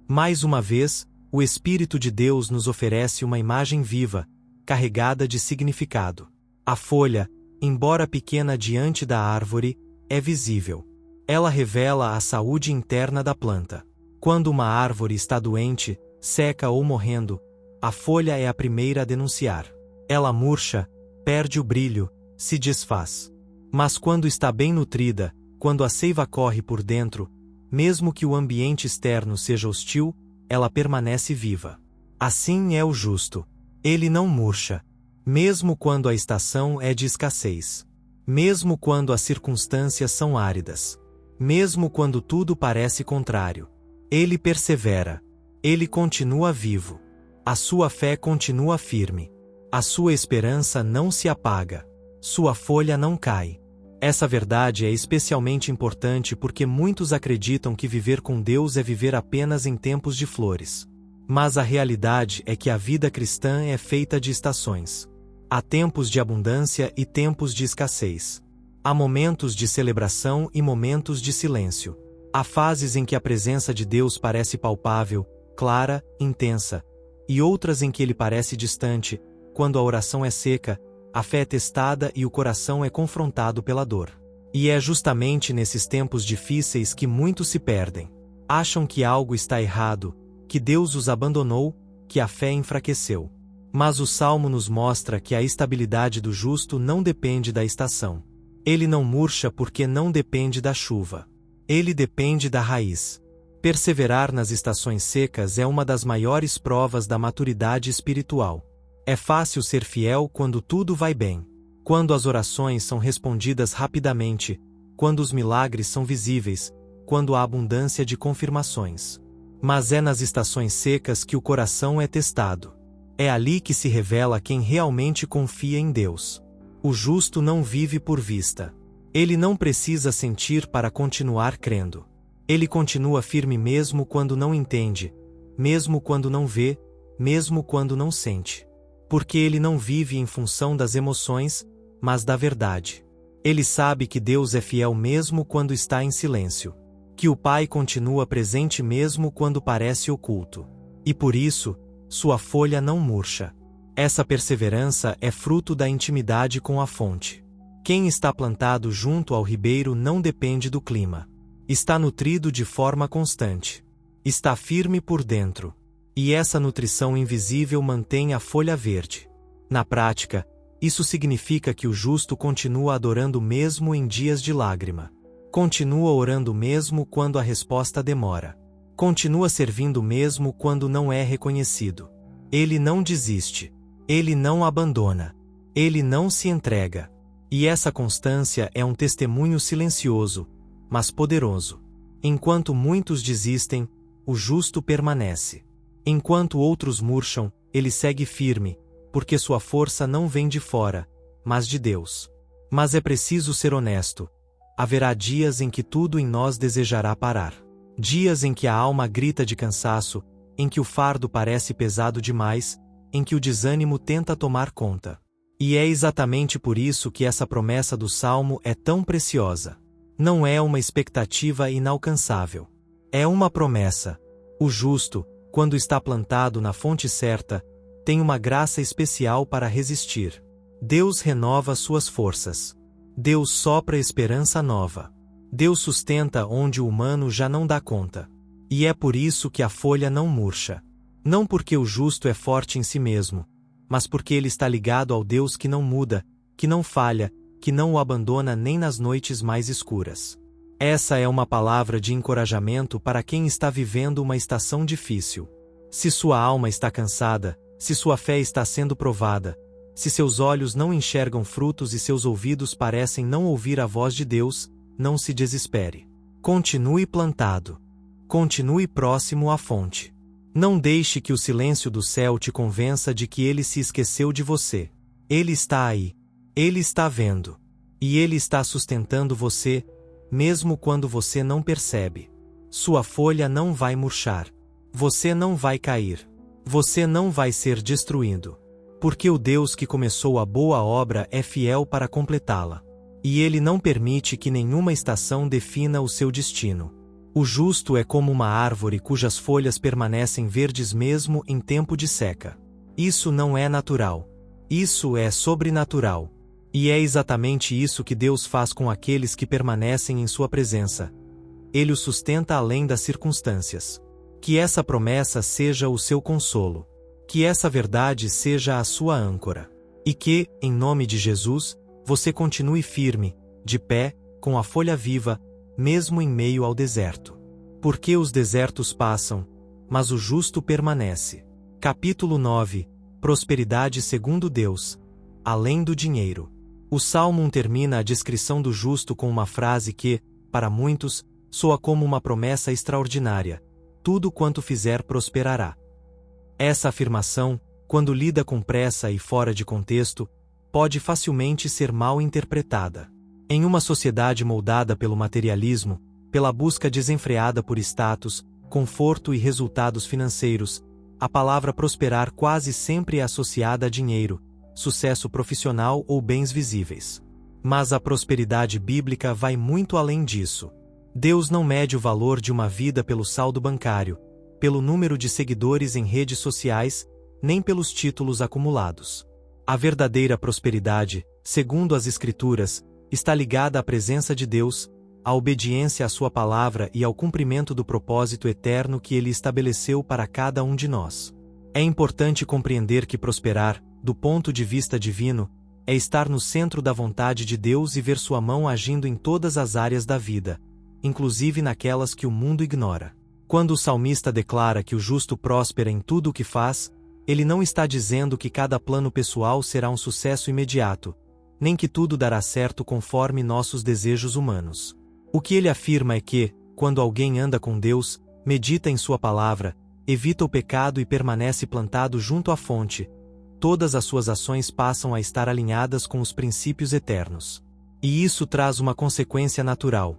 Mais uma vez, o Espírito de Deus nos oferece uma imagem viva, carregada de significado. A folha, embora pequena diante da árvore, é visível. Ela revela a saúde interna da planta. Quando uma árvore está doente, seca ou morrendo, a folha é a primeira a denunciar. Ela murcha, perde o brilho, se desfaz. Mas quando está bem nutrida, quando a seiva corre por dentro, mesmo que o ambiente externo seja hostil, ela permanece viva. Assim é o justo. Ele não murcha, mesmo quando a estação é de escassez. Mesmo quando as circunstâncias são áridas. Mesmo quando tudo parece contrário. Ele persevera. Ele continua vivo. A sua fé continua firme. A sua esperança não se apaga. Sua folha não cai. Essa verdade é especialmente importante porque muitos acreditam que viver com Deus é viver apenas em tempos de flores. Mas a realidade é que a vida cristã é feita de estações. Há tempos de abundância e tempos de escassez. Há momentos de celebração e momentos de silêncio. Há fases em que a presença de Deus parece palpável, clara, intensa, e outras em que ele parece distante, quando a oração é seca, a fé é testada e o coração é confrontado pela dor. E é justamente nesses tempos difíceis que muitos se perdem. Acham que algo está errado, que Deus os abandonou, que a fé enfraqueceu. Mas o Salmo nos mostra que a estabilidade do justo não depende da estação. Ele não murcha porque não depende da chuva. Ele depende da raiz. Perseverar nas estações secas é uma das maiores provas da maturidade espiritual. É fácil ser fiel quando tudo vai bem. Quando as orações são respondidas rapidamente, quando os milagres são visíveis, quando há abundância de confirmações. Mas é nas estações secas que o coração é testado. É ali que se revela quem realmente confia em Deus. O justo não vive por vista. Ele não precisa sentir para continuar crendo. Ele continua firme mesmo quando não entende, mesmo quando não vê, mesmo quando não sente. Porque ele não vive em função das emoções, mas da verdade. Ele sabe que Deus é fiel mesmo quando está em silêncio. Que o Pai continua presente mesmo quando parece oculto. E por isso, sua folha não murcha. Essa perseverança é fruto da intimidade com a fonte. Quem está plantado junto ao ribeiro não depende do clima. Está nutrido de forma constante. Está firme por dentro. E essa nutrição invisível mantém a folha verde. Na prática, isso significa que o justo continua adorando mesmo em dias de lágrima. Continua orando mesmo quando a resposta demora. Continua servindo mesmo quando não é reconhecido. Ele não desiste. Ele não abandona. Ele não se entrega. E essa constância é um testemunho silencioso, mas poderoso. Enquanto muitos desistem, o justo permanece. Enquanto outros murcham, ele segue firme, porque sua força não vem de fora, mas de Deus. Mas é preciso ser honesto. Haverá dias em que tudo em nós desejará parar. Dias em que a alma grita de cansaço, em que o fardo parece pesado demais, em que o desânimo tenta tomar conta. E é exatamente por isso que essa promessa do Salmo é tão preciosa. Não é uma expectativa inalcançável. É uma promessa. O justo, quando está plantado na fonte certa, tem uma graça especial para resistir. Deus renova suas forças. Deus sopra esperança nova. Deus sustenta onde o humano já não dá conta. E é por isso que a folha não murcha. Não porque o justo é forte em si mesmo, mas porque ele está ligado ao Deus que não muda, que não falha, que não o abandona nem nas noites mais escuras. Essa é uma palavra de encorajamento para quem está vivendo uma estação difícil. Se sua alma está cansada, se sua fé está sendo provada, se seus olhos não enxergam frutos e seus ouvidos parecem não ouvir a voz de Deus, não se desespere. Continue plantado. Continue próximo à fonte. Não deixe que o silêncio do céu te convença de que ele se esqueceu de você. Ele está aí. Ele está vendo. E ele está sustentando você, mesmo quando você não percebe. Sua folha não vai murchar. Você não vai cair. Você não vai ser destruído. Porque o Deus que começou a boa obra é fiel para completá-la. E ele não permite que nenhuma estação defina o seu destino. O justo é como uma árvore cujas folhas permanecem verdes mesmo em tempo de seca. Isso não é natural. Isso é sobrenatural. E é exatamente isso que Deus faz com aqueles que permanecem em sua presença. Ele os sustenta além das circunstâncias. Que essa promessa seja o seu consolo. Que essa verdade seja a sua âncora. E que, em nome de Jesus, você continue firme, de pé, com a folha viva, mesmo em meio ao deserto. Porque os desertos passam, mas o justo permanece. Capítulo 9. Prosperidade segundo Deus. Além do dinheiro. O Salmo 1 termina a descrição do justo com uma frase que, para muitos, soa como uma promessa extraordinária: tudo quanto fizer prosperará. Essa afirmação, quando lida com pressa e fora de contexto, pode facilmente ser mal interpretada. Em uma sociedade moldada pelo materialismo, pela busca desenfreada por status, conforto e resultados financeiros, a palavra prosperar quase sempre é associada a dinheiro, sucesso profissional ou bens visíveis. Mas a prosperidade bíblica vai muito além disso. Deus não mede o valor de uma vida pelo saldo bancário, pelo número de seguidores em redes sociais, nem pelos títulos acumulados. A verdadeira prosperidade, segundo as Escrituras, está ligada à presença de Deus, à obediência à sua palavra e ao cumprimento do propósito eterno que Ele estabeleceu para cada um de nós. É importante compreender que prosperar, do ponto de vista divino, é estar no centro da vontade de Deus e ver sua mão agindo em todas as áreas da vida, inclusive naquelas que o mundo ignora. Quando o salmista declara que o justo prospera em tudo o que faz, ele não está dizendo que cada plano pessoal será um sucesso imediato, nem que tudo dará certo conforme nossos desejos humanos. O que ele afirma é que, quando alguém anda com Deus, medita em sua palavra, evita o pecado e permanece plantado junto à fonte, todas as suas ações passam a estar alinhadas com os princípios eternos. E isso traz uma consequência natural.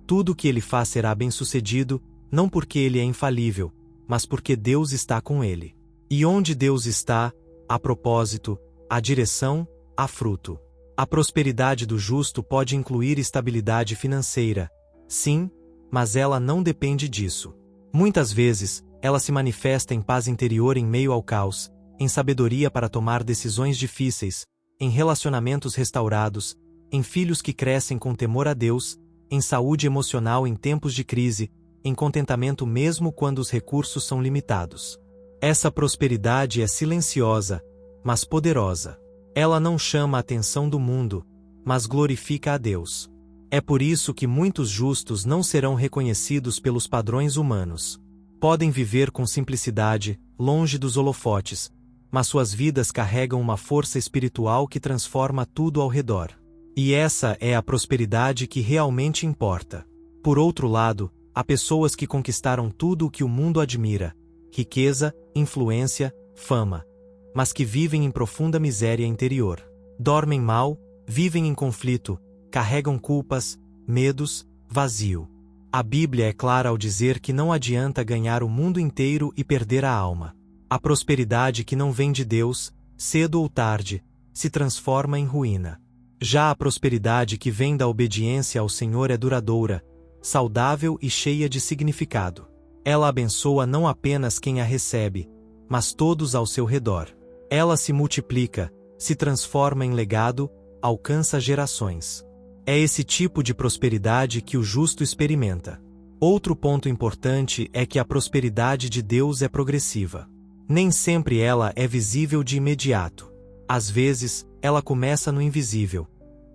Tudo o que ele faz será bem-sucedido, não porque ele é infalível, mas porque Deus está com ele. E onde Deus está, há propósito, há direção, há fruto. A prosperidade do justo pode incluir estabilidade financeira, sim, mas ela não depende disso. Muitas vezes, ela se manifesta em paz interior em meio ao caos, em sabedoria para tomar decisões difíceis, em relacionamentos restaurados, em filhos que crescem com temor a Deus, em saúde emocional em tempos de crise, em contentamento mesmo quando os recursos são limitados. Essa prosperidade é silenciosa, mas poderosa. Ela não chama a atenção do mundo, mas glorifica a Deus. É por isso que muitos justos não serão reconhecidos pelos padrões humanos. Podem viver com simplicidade, longe dos holofotes, mas suas vidas carregam uma força espiritual que transforma tudo ao redor. E essa é a prosperidade que realmente importa. Por outro lado, há pessoas que conquistaram tudo o que o mundo admira: riqueza, influência, fama, mas que vivem em profunda miséria interior. Dormem mal, vivem em conflito, carregam culpas, medos, vazio. A Bíblia é clara ao dizer que não adianta ganhar o mundo inteiro e perder a alma. A prosperidade que não vem de Deus, cedo ou tarde, se transforma em ruína. Já a prosperidade que vem da obediência ao Senhor é duradoura, saudável e cheia de significado. Ela abençoa não apenas quem a recebe, mas todos ao seu redor. Ela se multiplica, se transforma em legado, alcança gerações. É esse tipo de prosperidade que o justo experimenta. Outro ponto importante é que a prosperidade de Deus é progressiva. Nem sempre ela é visível de imediato. Às vezes, ela começa no invisível,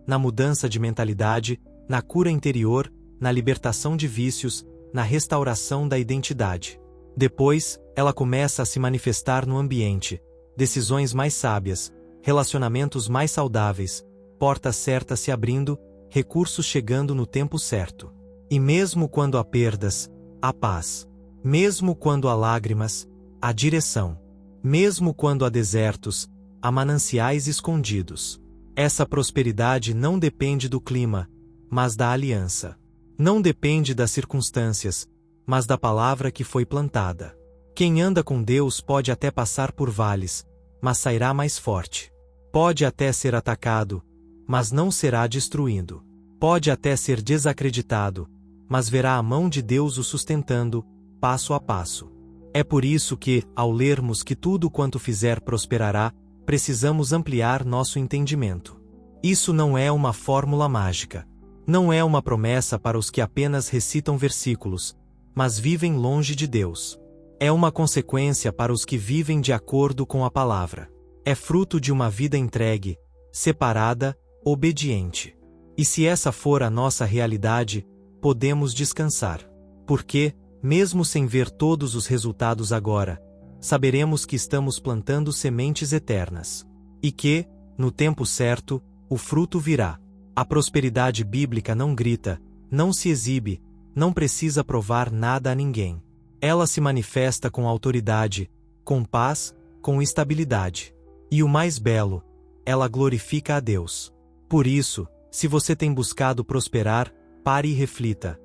na mudança de mentalidade, na cura interior, na libertação de vícios, na restauração da identidade. Depois, ela começa a se manifestar no ambiente, decisões mais sábias, relacionamentos mais saudáveis, portas certas se abrindo, recursos chegando no tempo certo. E mesmo quando há perdas, há paz. Mesmo quando há lágrimas, há direção. Mesmo quando há desertos, há mananciais escondidos. Essa prosperidade não depende do clima, mas da aliança. Não depende das circunstâncias, mas da palavra que foi plantada. Quem anda com Deus pode até passar por vales, mas sairá mais forte. Pode até ser atacado, mas não será destruído. Pode até ser desacreditado, mas verá a mão de Deus o sustentando, passo a passo. É por isso que, ao lermos que tudo quanto fizer prosperará, precisamos ampliar nosso entendimento. Isso não é uma fórmula mágica. Não é uma promessa para os que apenas recitam versículos, mas vivem longe de Deus. É uma consequência para os que vivem de acordo com a palavra. É fruto de uma vida entregue, separada, obediente. E se essa for a nossa realidade, podemos descansar. Porque, mesmo sem ver todos os resultados agora, saberemos que estamos plantando sementes eternas. E que, no tempo certo, o fruto virá. A prosperidade bíblica não grita, não se exibe, não precisa provar nada a ninguém. Ela se manifesta com autoridade, com paz, com estabilidade. E o mais belo, ela glorifica a Deus. Por isso, se você tem buscado prosperar, pare e reflita.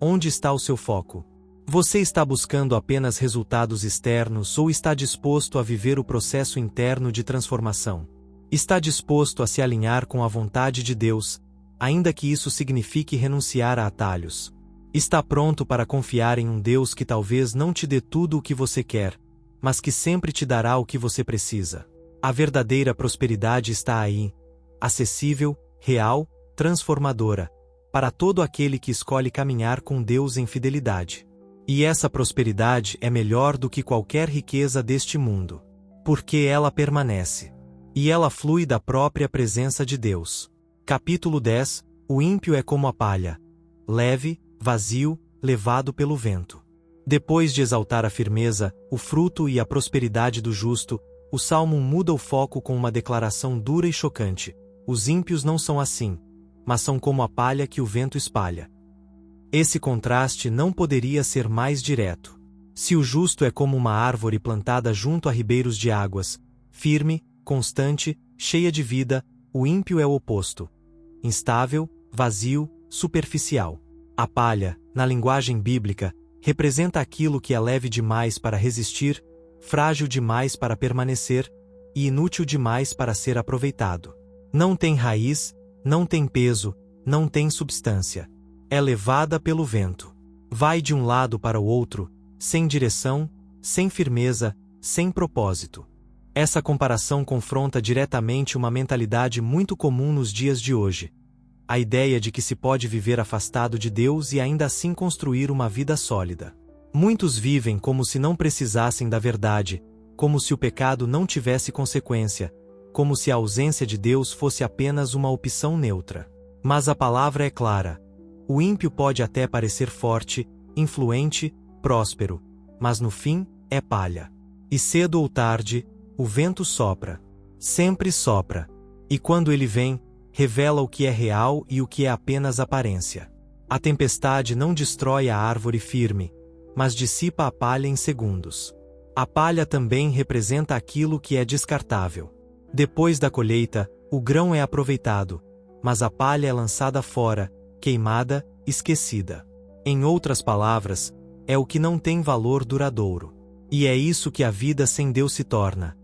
Onde está o seu foco? Você está buscando apenas resultados externos ou está disposto a viver o processo interno de transformação? Está disposto a se alinhar com a vontade de Deus, ainda que isso signifique renunciar a atalhos? Está pronto para confiar em um Deus que talvez não te dê tudo o que você quer, mas que sempre te dará o que você precisa? A verdadeira prosperidade está aí, acessível, real, transformadora, para todo aquele que escolhe caminhar com Deus em fidelidade. E essa prosperidade é melhor do que qualquer riqueza deste mundo, porque ela permanece. E ela flui da própria presença de Deus. Capítulo 10. O ímpio é como a palha, leve, vazio, levado pelo vento. Depois de exaltar a firmeza, o fruto e a prosperidade do justo, o Salmo muda o foco com uma declaração dura e chocante. Os ímpios não são assim, mas são como a palha que o vento espalha. Esse contraste não poderia ser mais direto. Se o justo é como uma árvore plantada junto a ribeiros de águas, firme, constante, cheia de vida, o ímpio é o oposto. Instável, vazio, superficial. A palha, na linguagem bíblica, representa aquilo que é leve demais para resistir, frágil demais para permanecer e inútil demais para ser aproveitado. Não tem raiz, não tem peso, não tem substância. É levada pelo vento. Vai de um lado para o outro, sem direção, sem firmeza, sem propósito. Essa comparação confronta diretamente uma mentalidade muito comum nos dias de hoje. A ideia de que se pode viver afastado de Deus e ainda assim construir uma vida sólida. Muitos vivem como se não precisassem da verdade, como se o pecado não tivesse consequência, como se a ausência de Deus fosse apenas uma opção neutra. Mas a palavra é clara. O ímpio pode até parecer forte, influente, próspero, mas no fim, é palha. E cedo ou tarde, o vento sopra. Sempre sopra. E quando ele vem, revela o que é real e o que é apenas aparência. A tempestade não destrói a árvore firme, mas dissipa a palha em segundos. A palha também representa aquilo que é descartável. Depois da colheita, o grão é aproveitado, mas a palha é lançada fora, queimada, esquecida. Em outras palavras, é o que não tem valor duradouro. E é isso que a vida sem Deus se torna.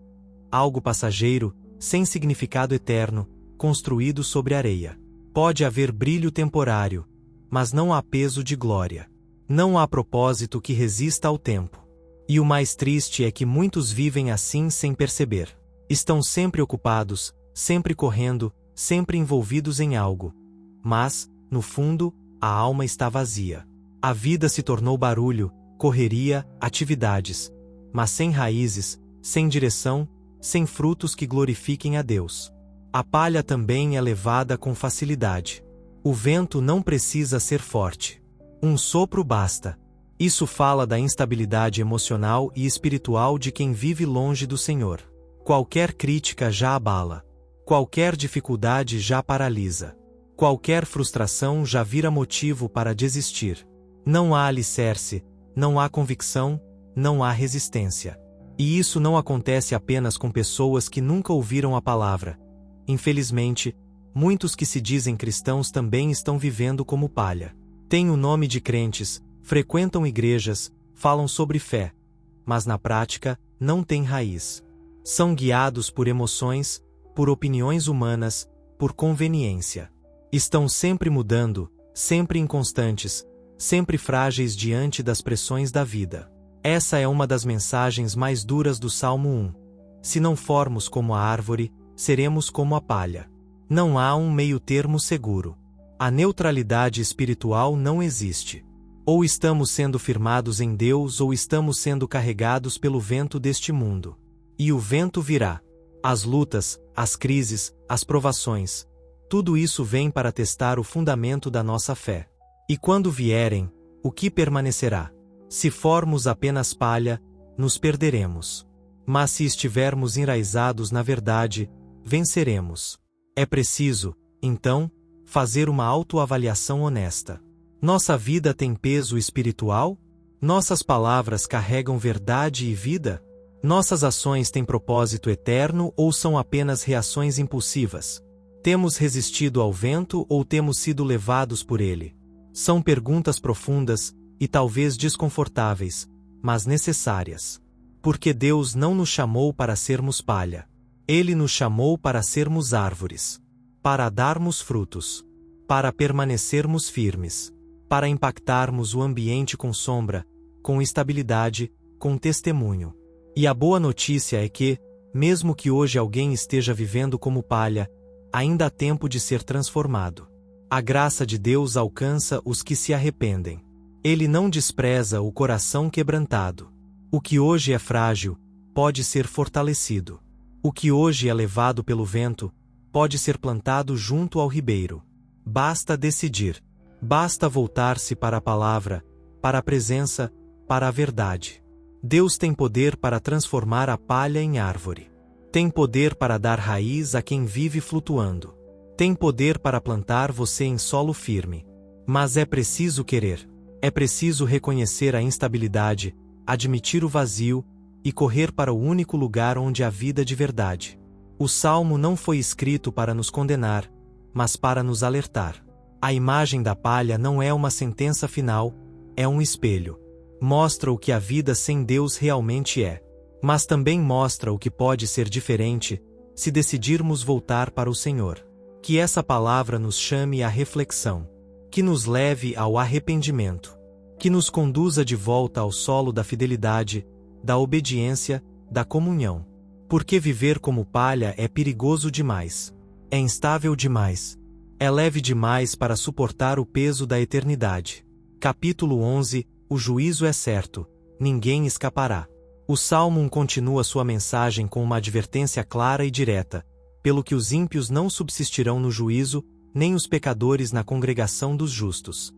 Algo passageiro, sem significado eterno, construído sobre areia. Pode haver brilho temporário, mas não há peso de glória. Não há propósito que resista ao tempo. E o mais triste é que muitos vivem assim sem perceber. Estão sempre ocupados, sempre correndo, sempre envolvidos em algo. Mas, no fundo, a alma está vazia. A vida se tornou barulho, correria, atividades, mas sem raízes, sem direção, sem frutos que glorifiquem a Deus. A palha também é levada com facilidade. O vento não precisa ser forte. Um sopro basta. Isso fala da instabilidade emocional e espiritual de quem vive longe do Senhor. Qualquer crítica já abala. Qualquer dificuldade já paralisa. Qualquer frustração já vira motivo para desistir. Não há alicerce, não há convicção, não há resistência. E isso não acontece apenas com pessoas que nunca ouviram a palavra. Infelizmente, muitos que se dizem cristãos também estão vivendo como palha. Têm o nome de crentes, frequentam igrejas, falam sobre fé, mas na prática, não têm raiz. São guiados por emoções, por opiniões humanas, por conveniência. Estão sempre mudando, sempre inconstantes, sempre frágeis diante das pressões da vida. Essa é uma das mensagens mais duras do Salmo 1. Se não formos como a árvore, seremos como a palha. Não há um meio-termo seguro. A neutralidade espiritual não existe. Ou estamos sendo firmados em Deus ou estamos sendo carregados pelo vento deste mundo. E o vento virá. As lutas, as crises, as provações. Tudo isso vem para testar o fundamento da nossa fé. E quando vierem, o que permanecerá? Se formos apenas palha, nos perderemos. Mas se estivermos enraizados na verdade, venceremos. É preciso, então, fazer uma autoavaliação honesta. Nossa vida tem peso espiritual? Nossas palavras carregam verdade e vida? Nossas ações têm propósito eterno ou são apenas reações impulsivas? Temos resistido ao vento ou temos sido levados por ele? São perguntas profundas e talvez desconfortáveis, mas necessárias. Porque Deus não nos chamou para sermos palha. Ele nos chamou para sermos árvores. Para darmos frutos. Para permanecermos firmes. Para impactarmos o ambiente com sombra, com estabilidade, com testemunho. E a boa notícia é que, mesmo que hoje alguém esteja vivendo como palha, ainda há tempo de ser transformado. A graça de Deus alcança os que se arrependem. Ele não despreza o coração quebrantado. O que hoje é frágil, pode ser fortalecido. O que hoje é levado pelo vento, pode ser plantado junto ao ribeiro. Basta decidir. Basta voltar-se para a palavra, para a presença, para a verdade. Deus tem poder para transformar a palha em árvore. Tem poder para dar raiz a quem vive flutuando. Tem poder para plantar você em solo firme. Mas é preciso querer. É preciso reconhecer a instabilidade, admitir o vazio e correr para o único lugar onde há vida de verdade. O Salmo não foi escrito para nos condenar, mas para nos alertar. A imagem da palha não é uma sentença final, é um espelho. Mostra o que a vida sem Deus realmente é. Mas também mostra o que pode ser diferente, se decidirmos voltar para o Senhor. Que essa palavra nos chame à reflexão. Que nos leve ao arrependimento. Que nos conduza de volta ao solo da fidelidade, da obediência, da comunhão. Porque viver como palha é perigoso demais. É instável demais. É leve demais para suportar o peso da eternidade. Capítulo 11. O juízo é certo. Ninguém escapará. O Salmo 1 continua sua mensagem com uma advertência clara e direta. Pelo que os ímpios não subsistirão no juízo, nem os pecadores na congregação dos justos.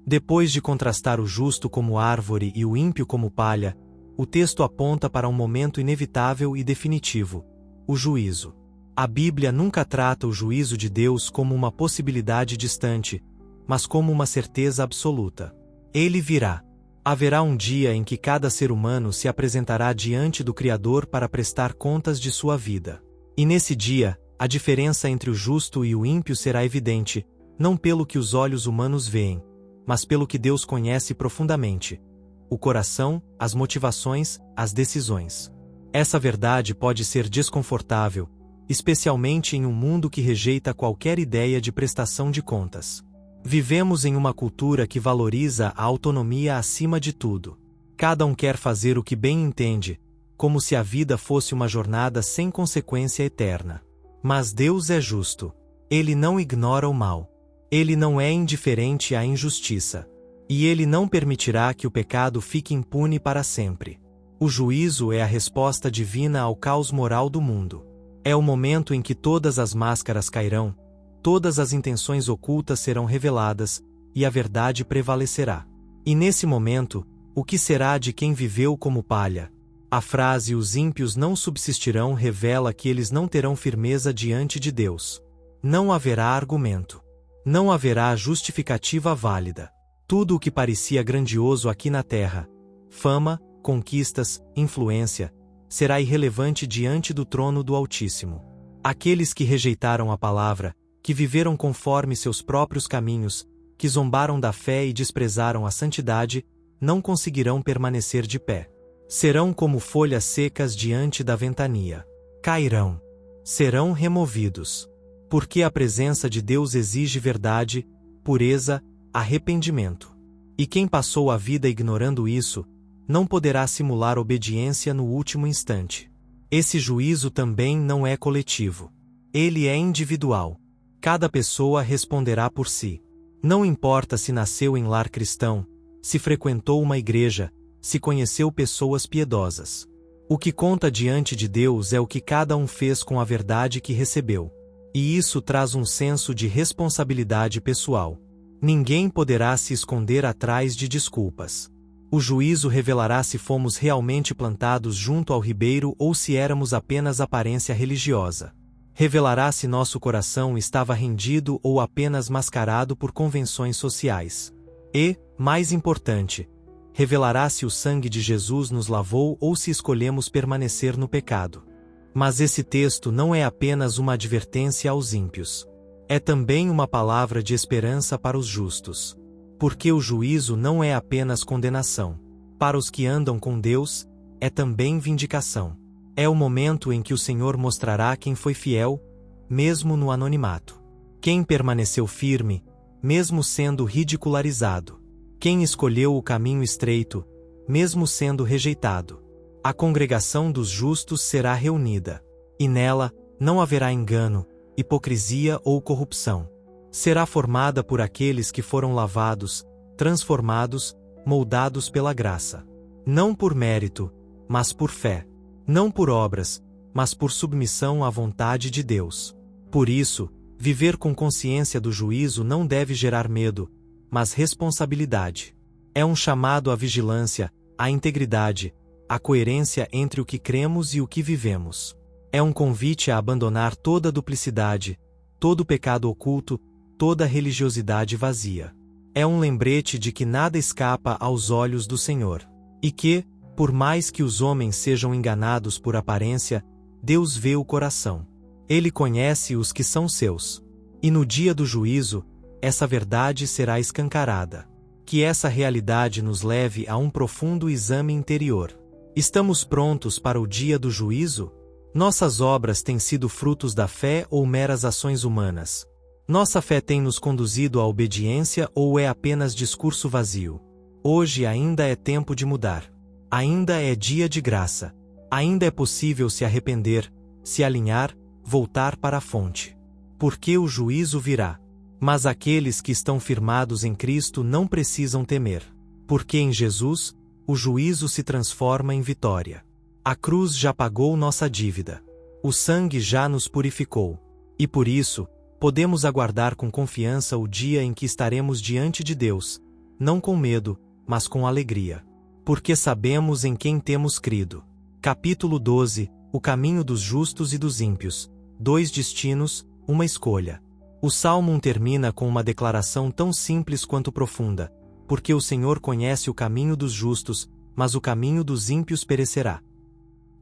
Depois de contrastar o justo como árvore e o ímpio como palha, o texto aponta para um momento inevitável e definitivo: o juízo. A Bíblia nunca trata o juízo de Deus como uma possibilidade distante, mas como uma certeza absoluta. Ele virá. Haverá um dia em que cada ser humano se apresentará diante do Criador para prestar contas de sua vida. E nesse dia, a diferença entre o justo e o ímpio será evidente, não pelo que os olhos humanos veem, mas pelo que Deus conhece profundamente: o coração, as motivações, as decisões. Essa verdade pode ser desconfortável, especialmente em um mundo que rejeita qualquer ideia de prestação de contas. Vivemos em uma cultura que valoriza a autonomia acima de tudo. Cada um quer fazer o que bem entende, como se a vida fosse uma jornada sem consequência eterna. Mas Deus é justo. Ele não ignora o mal. Ele não é indiferente à injustiça. E ele não permitirá que o pecado fique impune para sempre. O juízo é a resposta divina ao caos moral do mundo. É o momento em que todas as máscaras cairão, todas as intenções ocultas serão reveladas, e a verdade prevalecerá. E nesse momento, o que será de quem viveu como palha? A frase "os ímpios não subsistirão" revela que eles não terão firmeza diante de Deus. Não haverá argumento. Não haverá justificativa válida. Tudo o que parecia grandioso aqui na terra, fama, conquistas, influência, será irrelevante diante do trono do Altíssimo. Aqueles que rejeitaram a palavra, que viveram conforme seus próprios caminhos, que zombaram da fé e desprezaram a santidade, não conseguirão permanecer de pé. Serão como folhas secas diante da ventania. Cairão. Serão removidos. Porque a presença de Deus exige verdade, pureza, arrependimento. E quem passou a vida ignorando isso, não poderá simular obediência no último instante. Esse juízo também não é coletivo. Ele é individual. Cada pessoa responderá por si. Não importa se nasceu em lar cristão, se frequentou uma igreja, se conheceu pessoas piedosas. O que conta diante de Deus é o que cada um fez com a verdade que recebeu. E isso traz um senso de responsabilidade pessoal. Ninguém poderá se esconder atrás de desculpas. O juízo revelará se fomos realmente plantados junto ao ribeiro ou se éramos apenas aparência religiosa. Revelará se nosso coração estava rendido ou apenas mascarado por convenções sociais. E, mais importante, revelará se o sangue de Jesus nos lavou ou se escolhemos permanecer no pecado. Mas esse texto não é apenas uma advertência aos ímpios. É também uma palavra de esperança para os justos. Porque o juízo não é apenas condenação. Para os que andam com Deus, é também vindicação. É o momento em que o Senhor mostrará quem foi fiel, mesmo no anonimato. Quem permaneceu firme, mesmo sendo ridicularizado. Quem escolheu o caminho estreito, mesmo sendo rejeitado. A congregação dos justos será reunida. E nela, não haverá engano, hipocrisia ou corrupção. Será formada por aqueles que foram lavados, transformados, moldados pela graça. Não por mérito, mas por fé. Não por obras, mas por submissão à vontade de Deus. Por isso, viver com consciência do juízo não deve gerar medo, mas responsabilidade. É um chamado à vigilância, à integridade, à coerência entre o que cremos e o que vivemos. É um convite a abandonar toda duplicidade, todo pecado oculto, toda religiosidade vazia. É um lembrete de que nada escapa aos olhos do Senhor. E que, por mais que os homens sejam enganados por aparência, Deus vê o coração. Ele conhece os que são seus. E no dia do juízo, essa verdade será escancarada. Que essa realidade nos leve a um profundo exame interior. Estamos prontos para o dia do juízo? Nossas obras têm sido frutos da fé ou meras ações humanas? Nossa fé tem nos conduzido à obediência ou é apenas discurso vazio? Hoje ainda é tempo de mudar. Ainda é dia de graça. Ainda é possível se arrepender, se alinhar, voltar para a fonte. Porque o juízo virá. Mas aqueles que estão firmados em Cristo não precisam temer. Porque em Jesus, o juízo se transforma em vitória. A cruz já pagou nossa dívida. O sangue já nos purificou. E por isso, podemos aguardar com confiança o dia em que estaremos diante de Deus, não com medo, mas com alegria. Porque sabemos em quem temos crido. Capítulo 12, O caminho dos justos e dos ímpios. 2 destinos, uma escolha. O Salmo termina com uma declaração tão simples quanto profunda. Porque o Senhor conhece o caminho dos justos, mas o caminho dos ímpios perecerá.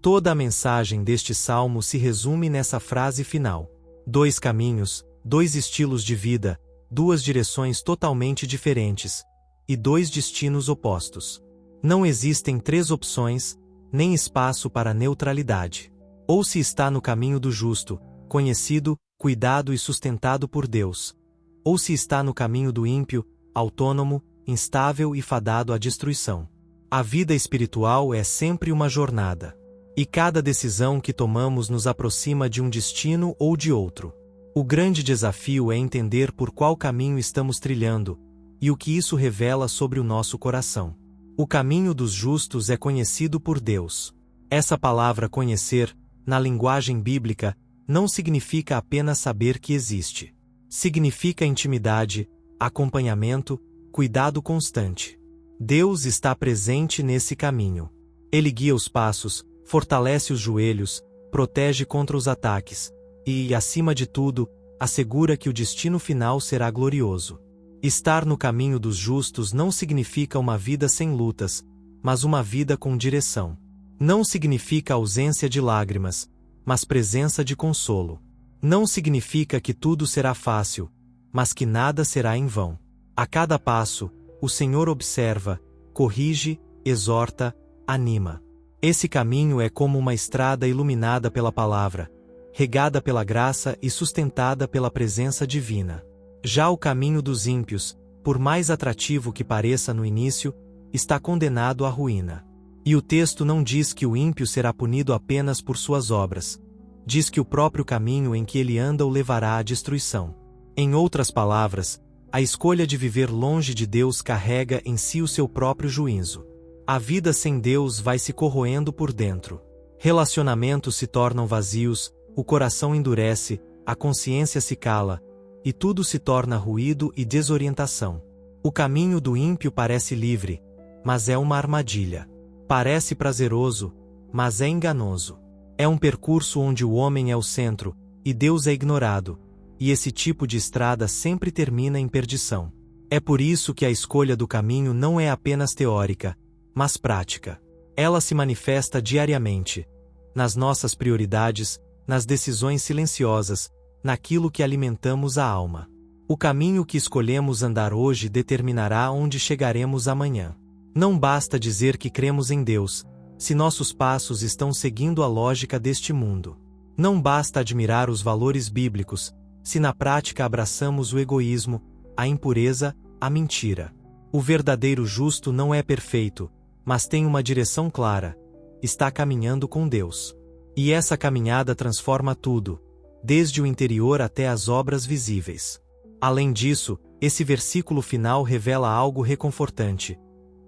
Toda a mensagem deste salmo se resume nessa frase final. 2 caminhos, 2 estilos de vida, 2 direções totalmente diferentes, e 2 destinos opostos. Não existem 3 opções, nem espaço para neutralidade. Ou se está no caminho do justo, conhecido, cuidado e sustentado por Deus. Ou se está no caminho do ímpio, autônomo, instável e fadado à destruição. A vida espiritual é sempre uma jornada. E cada decisão que tomamos nos aproxima de um destino ou de outro. O grande desafio é entender por qual caminho estamos trilhando, e o que isso revela sobre o nosso coração. O caminho dos justos é conhecido por Deus. Essa palavra conhecer, na linguagem bíblica, não significa apenas saber que existe. Significa intimidade, acompanhamento, cuidado constante. Deus está presente nesse caminho. Ele guia os passos, fortalece os joelhos, protege contra os ataques, e, acima de tudo, assegura que o destino final será glorioso. Estar no caminho dos justos não significa uma vida sem lutas, mas uma vida com direção. Não significa ausência de lágrimas, mas presença de consolo. Não significa que tudo será fácil, mas que nada será em vão. A cada passo, o Senhor observa, corrige, exorta, anima. Esse caminho é como uma estrada iluminada pela palavra, regada pela graça e sustentada pela presença divina. Já o caminho dos ímpios, por mais atrativo que pareça no início, está condenado à ruína. E o texto não diz que o ímpio será punido apenas por suas obras. Diz que o próprio caminho em que ele anda o levará à destruição. Em outras palavras, a escolha de viver longe de Deus carrega em si o seu próprio juízo. A vida sem Deus vai se corroendo por dentro. Relacionamentos se tornam vazios, o coração endurece, a consciência se cala, e tudo se torna ruído e desorientação. O caminho do ímpio parece livre, mas é uma armadilha. Parece prazeroso, mas é enganoso. É um percurso onde o homem é o centro, e Deus é ignorado, e esse tipo de estrada sempre termina em perdição. É por isso que a escolha do caminho não é apenas teórica, mas prática. Ela se manifesta diariamente, nas nossas prioridades, nas decisões silenciosas, naquilo que alimentamos a alma. O caminho que escolhemos andar hoje determinará onde chegaremos amanhã. Não basta dizer que cremos em Deus, se nossos passos estão seguindo a lógica deste mundo. Não basta admirar os valores bíblicos, se na prática abraçamos o egoísmo, a impureza, a mentira. O verdadeiro justo não é perfeito, mas tem uma direção clara. Está caminhando com Deus. E essa caminhada transforma tudo, desde o interior até as obras visíveis. Além disso, esse versículo final revela algo reconfortante.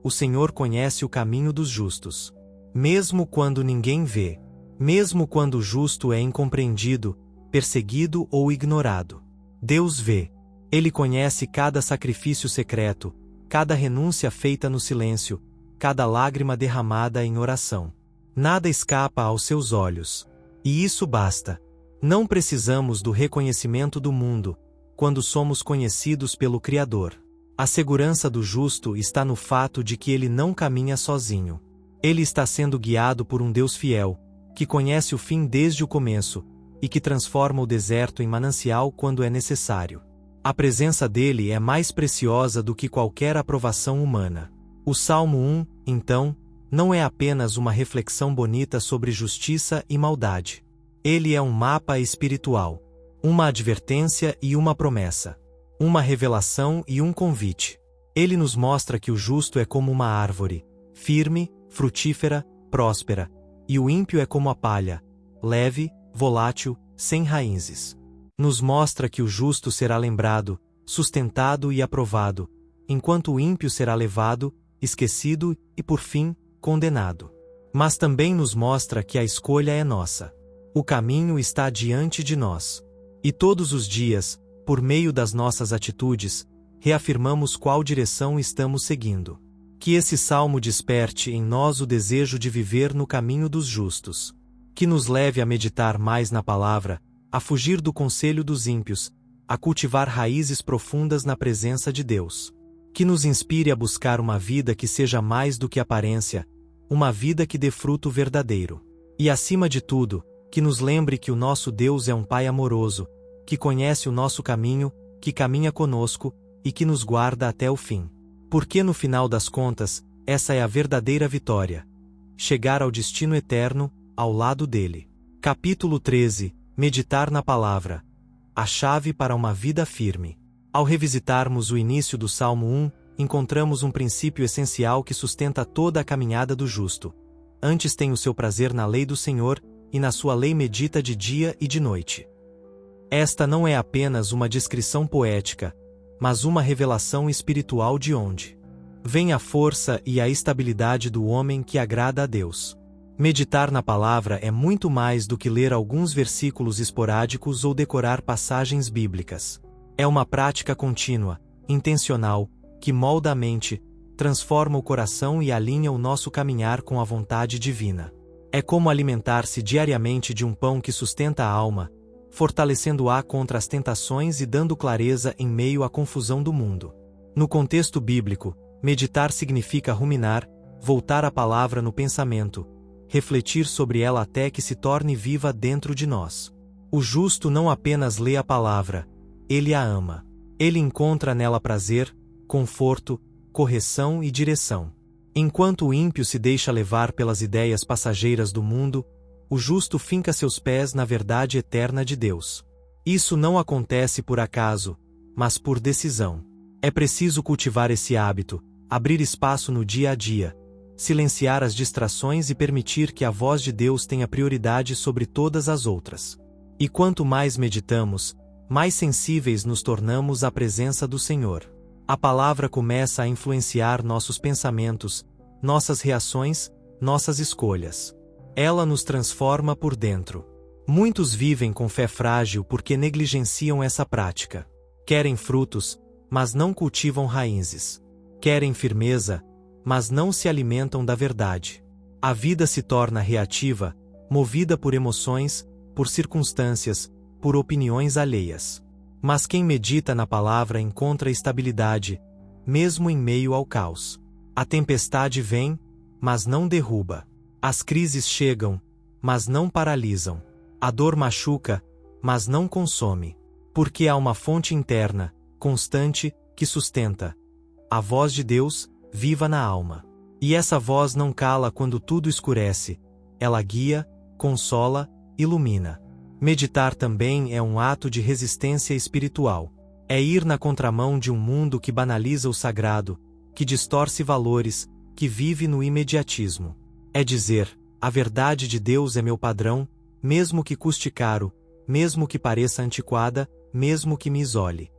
O Senhor conhece o caminho dos justos. Mesmo quando ninguém vê, mesmo quando o justo é incompreendido, perseguido ou ignorado, Deus vê. Ele conhece cada sacrifício secreto, cada renúncia feita no silêncio, cada lágrima derramada em oração. Nada escapa aos seus olhos. E isso basta. Não precisamos do reconhecimento do mundo, quando somos conhecidos pelo Criador. A segurança do justo está no fato de que ele não caminha sozinho. Ele está sendo guiado por um Deus fiel, que conhece o fim desde o começo, e que transforma o deserto em manancial quando é necessário. A presença dele é mais preciosa do que qualquer aprovação humana. O Salmo 1, então, não é apenas uma reflexão bonita sobre justiça e maldade. Ele é um mapa espiritual, uma advertência e uma promessa, uma revelação e um convite. Ele nos mostra que o justo é como uma árvore, firme, frutífera, próspera, e o ímpio é como a palha, leve, volátil, sem raízes. Nos mostra que o justo será lembrado, sustentado e aprovado, enquanto o ímpio será levado, esquecido e, por fim, condenado. Mas também nos mostra que a escolha é nossa. O caminho está diante de nós. E todos os dias, por meio das nossas atitudes, reafirmamos qual direção estamos seguindo. Que esse salmo desperte em nós o desejo de viver no caminho dos justos. Que nos leve a meditar mais na palavra, a fugir do conselho dos ímpios, a cultivar raízes profundas na presença de Deus. Que nos inspire a buscar uma vida que seja mais do que aparência, uma vida que dê fruto verdadeiro. E acima de tudo, que nos lembre que o nosso Deus é um Pai amoroso, que conhece o nosso caminho, que caminha conosco, e que nos guarda até o fim. Porque no final das contas, essa é a verdadeira vitória. Chegar ao destino eterno, ao lado dele. Capítulo 13. Meditar na palavra. A chave para uma vida firme. Ao revisitarmos o início do Salmo 1, encontramos um princípio essencial que sustenta toda a caminhada do justo. Antes tem o seu prazer na lei do Senhor, e na sua lei medita de dia e de noite. Esta não é apenas uma descrição poética, mas uma revelação espiritual de onde vem a força e a estabilidade do homem que agrada a Deus. Meditar na palavra é muito mais do que ler alguns versículos esporádicos ou decorar passagens bíblicas. É uma prática contínua, intencional, que molda a mente, transforma o coração e alinha o nosso caminhar com a vontade divina. É como alimentar-se diariamente de um pão que sustenta a alma, fortalecendo-a contra as tentações e dando clareza em meio à confusão do mundo. No contexto bíblico, meditar significa ruminar, voltar a palavra no pensamento, refletir sobre ela até que se torne viva dentro de nós. O justo não apenas lê a palavra, ele a ama. Ele encontra nela prazer, conforto, correção e direção. Enquanto o ímpio se deixa levar pelas ideias passageiras do mundo, o justo finca seus pés na verdade eterna de Deus. Isso não acontece por acaso, mas por decisão. É preciso cultivar esse hábito, abrir espaço no dia a dia, silenciar as distrações e permitir que a voz de Deus tenha prioridade sobre todas as outras. E quanto mais meditamos, mais sensíveis nos tornamos à presença do Senhor. A palavra começa a influenciar nossos pensamentos, nossas reações, nossas escolhas. Ela nos transforma por dentro. Muitos vivem com fé frágil porque negligenciam essa prática. Querem frutos, mas não cultivam raízes. Querem firmeza, mas não se alimentam da verdade. A vida se torna reativa, movida por emoções, por circunstâncias, por opiniões alheias. Mas quem medita na palavra encontra estabilidade, mesmo em meio ao caos. A tempestade vem, mas não derruba. As crises chegam, mas não paralisam. A dor machuca, mas não consome. Porque há uma fonte interna, constante, que sustenta. A voz de Deus, viva na alma. E essa voz não cala quando tudo escurece. Ela guia, consola, ilumina. Meditar também é um ato de resistência espiritual. É ir na contramão de um mundo que banaliza o sagrado, que distorce valores, que vive no imediatismo. É dizer, a verdade de Deus é meu padrão, mesmo que custe caro, mesmo que pareça antiquada, mesmo que me isole.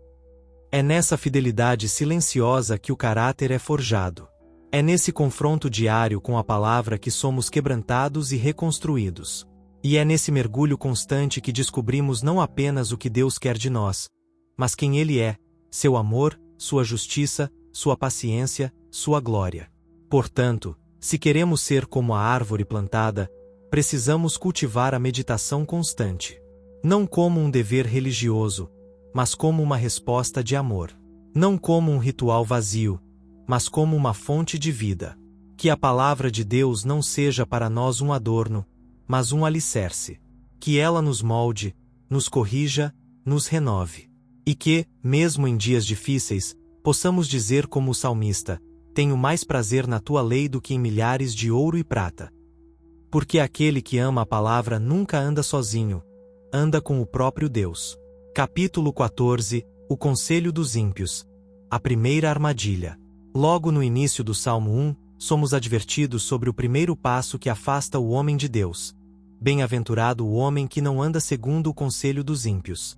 É nessa fidelidade silenciosa que o caráter é forjado. É nesse confronto diário com a palavra que somos quebrantados e reconstruídos. E é nesse mergulho constante que descobrimos não apenas o que Deus quer de nós, mas quem Ele é, seu amor, sua justiça, sua paciência, sua glória. Portanto, se queremos ser como a árvore plantada, precisamos cultivar a meditação constante. Não como um dever religioso, mas como uma resposta de amor. Não como um ritual vazio, mas como uma fonte de vida. Que a palavra de Deus não seja para nós um adorno, mas um alicerce. Que ela nos molde, nos corrija, nos renove. E que, mesmo em dias difíceis, possamos dizer como o salmista: tenho mais prazer na tua lei do que em milhares de ouro e prata. Porque aquele que ama a palavra nunca anda sozinho, anda com o próprio Deus. Capítulo 14 – O Conselho dos Ímpios. A primeira armadilha. Logo no início do Salmo 1, somos advertidos sobre o primeiro passo que afasta o homem de Deus. Bem-aventurado o homem que não anda segundo o conselho dos ímpios.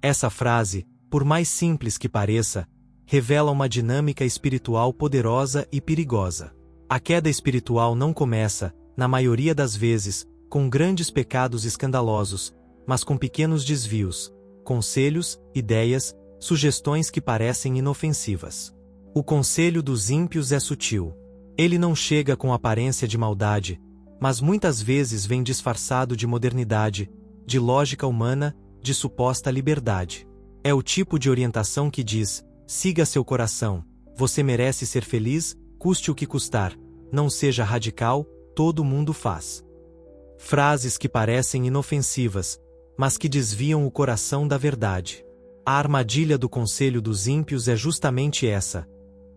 Essa frase, por mais simples que pareça, revela uma dinâmica espiritual poderosa e perigosa. A queda espiritual não começa, na maioria das vezes, com grandes pecados escandalosos, mas com pequenos desvios, conselhos, ideias, sugestões que parecem inofensivas. O conselho dos ímpios é sutil. Ele não chega com aparência de maldade, mas muitas vezes vem disfarçado de modernidade, de lógica humana, de suposta liberdade. É o tipo de orientação que diz: siga seu coração, você merece ser feliz, custe o que custar, não seja radical, todo mundo faz. Frases que parecem inofensivas, mas que desviam o coração da verdade. A armadilha do conselho dos ímpios é justamente essa.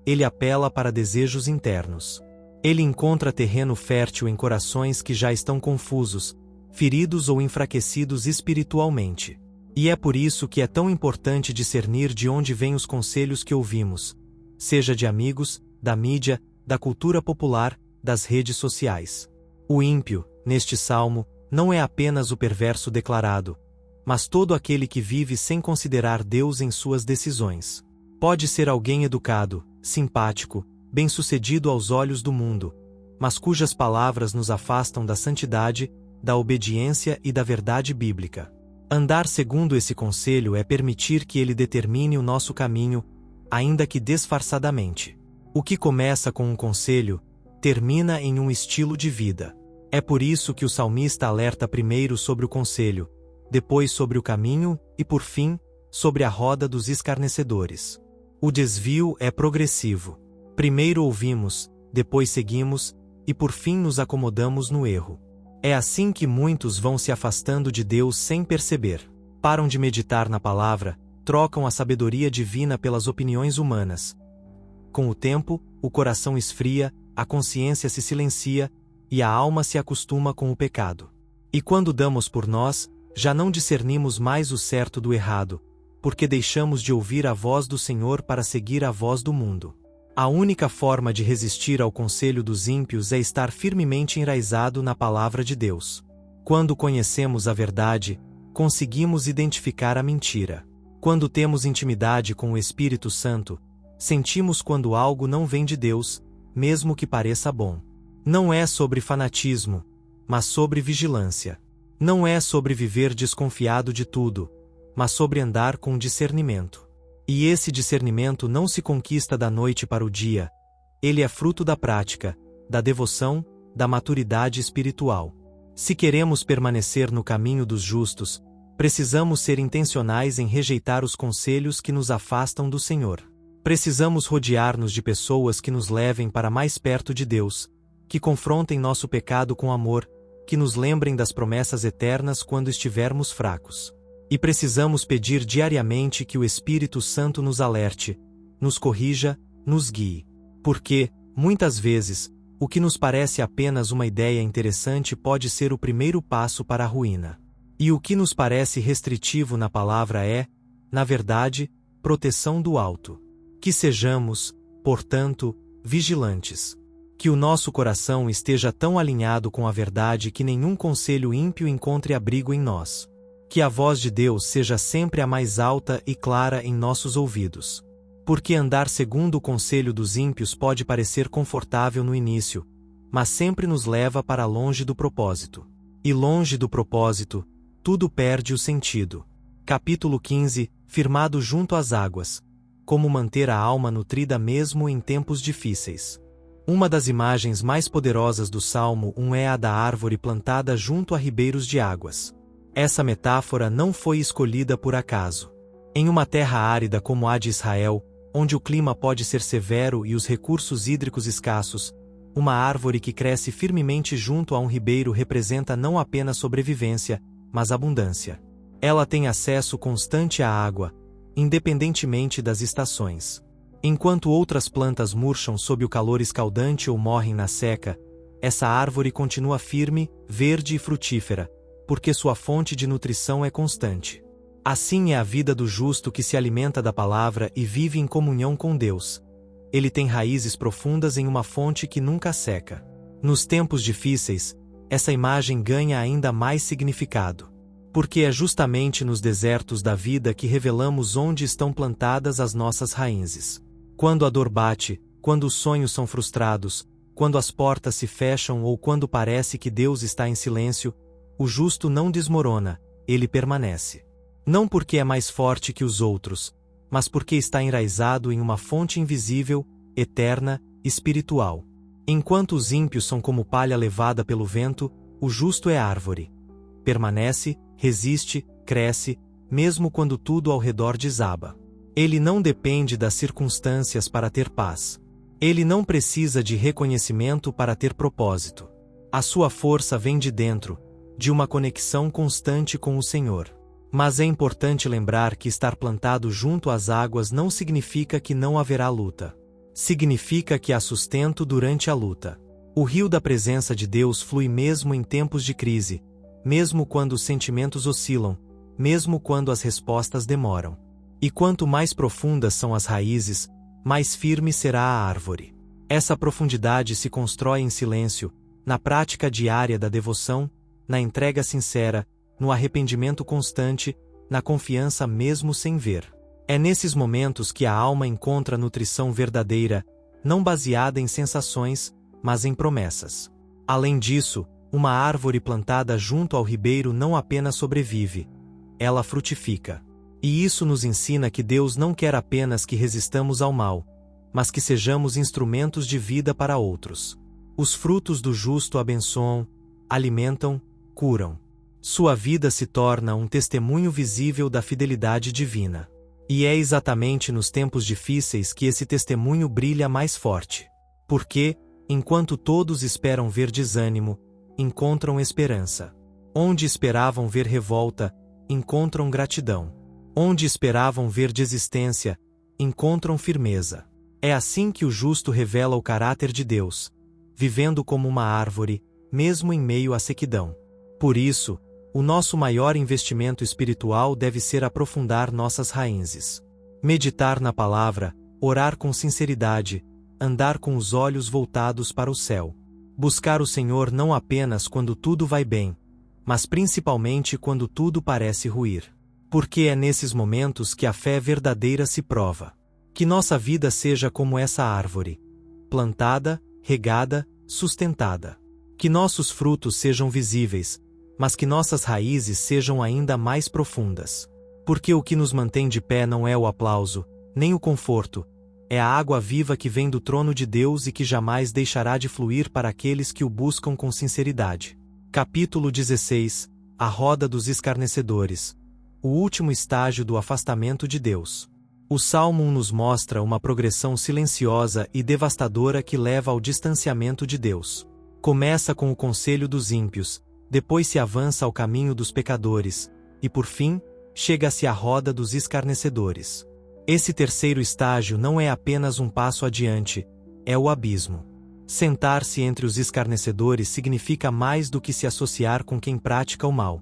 Ele apela para desejos internos. Ele encontra terreno fértil em corações que já estão confusos, feridos ou enfraquecidos espiritualmente. E é por isso que é tão importante discernir de onde vêm os conselhos que ouvimos, seja de amigos, da mídia, da cultura popular, das redes sociais. O ímpio, neste salmo, não é apenas o perverso declarado, mas todo aquele que vive sem considerar Deus em suas decisões. Pode ser alguém educado, simpático, bem-sucedido aos olhos do mundo, mas cujas palavras nos afastam da santidade, da obediência e da verdade bíblica. Andar segundo esse conselho é permitir que ele determine o nosso caminho, ainda que disfarçadamente. O que começa com um conselho, termina em um estilo de vida. É por isso que o salmista alerta primeiro sobre o conselho, depois sobre o caminho e, por fim, sobre a roda dos escarnecedores. O desvio é progressivo. Primeiro ouvimos, depois seguimos, e por fim nos acomodamos no erro. É assim que muitos vão se afastando de Deus sem perceber. Param de meditar na palavra, trocam a sabedoria divina pelas opiniões humanas. Com o tempo, o coração esfria, a consciência se silencia, e a alma se acostuma com o pecado. E quando damos por nós, já não discernimos mais o certo do errado, porque deixamos de ouvir a voz do Senhor para seguir a voz do mundo. A única forma de resistir ao conselho dos ímpios é estar firmemente enraizado na palavra de Deus. Quando conhecemos a verdade, conseguimos identificar a mentira. Quando temos intimidade com o Espírito Santo, sentimos quando algo não vem de Deus, mesmo que pareça bom. Não é sobre fanatismo, mas sobre vigilância. Não é sobre viver desconfiado de tudo, mas sobre andar com discernimento. E esse discernimento não se conquista da noite para o dia. Ele é fruto da prática, da devoção, da maturidade espiritual. Se queremos permanecer no caminho dos justos, precisamos ser intencionais em rejeitar os conselhos que nos afastam do Senhor. Precisamos rodear-nos de pessoas que nos levem para mais perto de Deus, que confrontem nosso pecado com amor, que nos lembrem das promessas eternas quando estivermos fracos. E precisamos pedir diariamente que o Espírito Santo nos alerte, nos corrija, nos guie. Porque, muitas vezes, o que nos parece apenas uma ideia interessante pode ser o primeiro passo para a ruína. E o que nos parece restritivo na palavra é, na verdade, proteção do alto. Que sejamos, portanto, vigilantes. Que o nosso coração esteja tão alinhado com a verdade que nenhum conselho ímpio encontre abrigo em nós. Que a voz de Deus seja sempre a mais alta e clara em nossos ouvidos. Porque andar segundo o conselho dos ímpios pode parecer confortável no início, mas sempre nos leva para longe do propósito. E longe do propósito, tudo perde o sentido. Capítulo 15, firmado junto às águas. Como manter a alma nutrida mesmo em tempos difíceis. Uma das imagens mais poderosas do Salmo 1 é a da árvore plantada junto a ribeiros de águas. Essa metáfora não foi escolhida por acaso. Em uma terra árida como a de Israel, onde o clima pode ser severo e os recursos hídricos escassos, uma árvore que cresce firmemente junto a um ribeiro representa não apenas sobrevivência, mas abundância. Ela tem acesso constante à água, independentemente das estações. Enquanto outras plantas murcham sob o calor escaldante ou morrem na seca, essa árvore continua firme, verde e frutífera, porque sua fonte de nutrição é constante. Assim é a vida do justo que se alimenta da palavra e vive em comunhão com Deus. Ele tem raízes profundas em uma fonte que nunca seca. Nos tempos difíceis, essa imagem ganha ainda mais significado. Porque é justamente nos desertos da vida que revelamos onde estão plantadas as nossas raízes. Quando a dor bate, quando os sonhos são frustrados, quando as portas se fecham ou quando parece que Deus está em silêncio, o justo não desmorona, ele permanece. Não porque é mais forte que os outros, mas porque está enraizado em uma fonte invisível, eterna, espiritual. Enquanto os ímpios são como palha levada pelo vento, o justo é árvore. Permanece, resiste, cresce, mesmo quando tudo ao redor desaba. Ele não depende das circunstâncias para ter paz. Ele não precisa de reconhecimento para ter propósito. A sua força vem de dentro, de uma conexão constante com o Senhor. Mas é importante lembrar que estar plantado junto às águas não significa que não haverá luta. Significa que há sustento durante a luta. O rio da presença de Deus flui mesmo em tempos de crise, mesmo quando os sentimentos oscilam, mesmo quando as respostas demoram. E quanto mais profundas são as raízes, mais firme será a árvore. Essa profundidade se constrói em silêncio, na prática diária da devoção, na entrega sincera, no arrependimento constante, na confiança mesmo sem ver. É nesses momentos que a alma encontra nutrição verdadeira, não baseada em sensações, mas em promessas. Além disso, uma árvore plantada junto ao ribeiro não apenas sobrevive, ela frutifica. E isso nos ensina que Deus não quer apenas que resistamos ao mal, mas que sejamos instrumentos de vida para outros. Os frutos do justo abençoam, alimentam, curam. Sua vida se torna um testemunho visível da fidelidade divina. E é exatamente nos tempos difíceis que esse testemunho brilha mais forte. Porque, enquanto todos esperam ver desânimo, encontram esperança. Onde esperavam ver revolta, encontram gratidão. Onde esperavam ver desistência, encontram firmeza. É assim que o justo revela o caráter de Deus, vivendo como uma árvore, mesmo em meio à sequidão. Por isso, o nosso maior investimento espiritual deve ser aprofundar nossas raízes. Meditar na palavra, orar com sinceridade, andar com os olhos voltados para o céu. Buscar o Senhor não apenas quando tudo vai bem, mas principalmente quando tudo parece ruir. Porque é nesses momentos que a fé verdadeira se prova. Que nossa vida seja como essa árvore, plantada, regada, sustentada. Que nossos frutos sejam visíveis, mas que nossas raízes sejam ainda mais profundas. Porque o que nos mantém de pé não é o aplauso, nem o conforto, é a água viva que vem do trono de Deus e que jamais deixará de fluir para aqueles que o buscam com sinceridade. Capítulo 16. A roda dos escarnecedores. O último estágio do afastamento de Deus. O Salmo 1 nos mostra uma progressão silenciosa e devastadora que leva ao distanciamento de Deus. Começa com o conselho dos ímpios, depois se avança ao caminho dos pecadores, e por fim, chega-se à roda dos escarnecedores. Esse terceiro estágio não é apenas um passo adiante, é o abismo. Sentar-se entre os escarnecedores significa mais do que se associar com quem pratica o mal.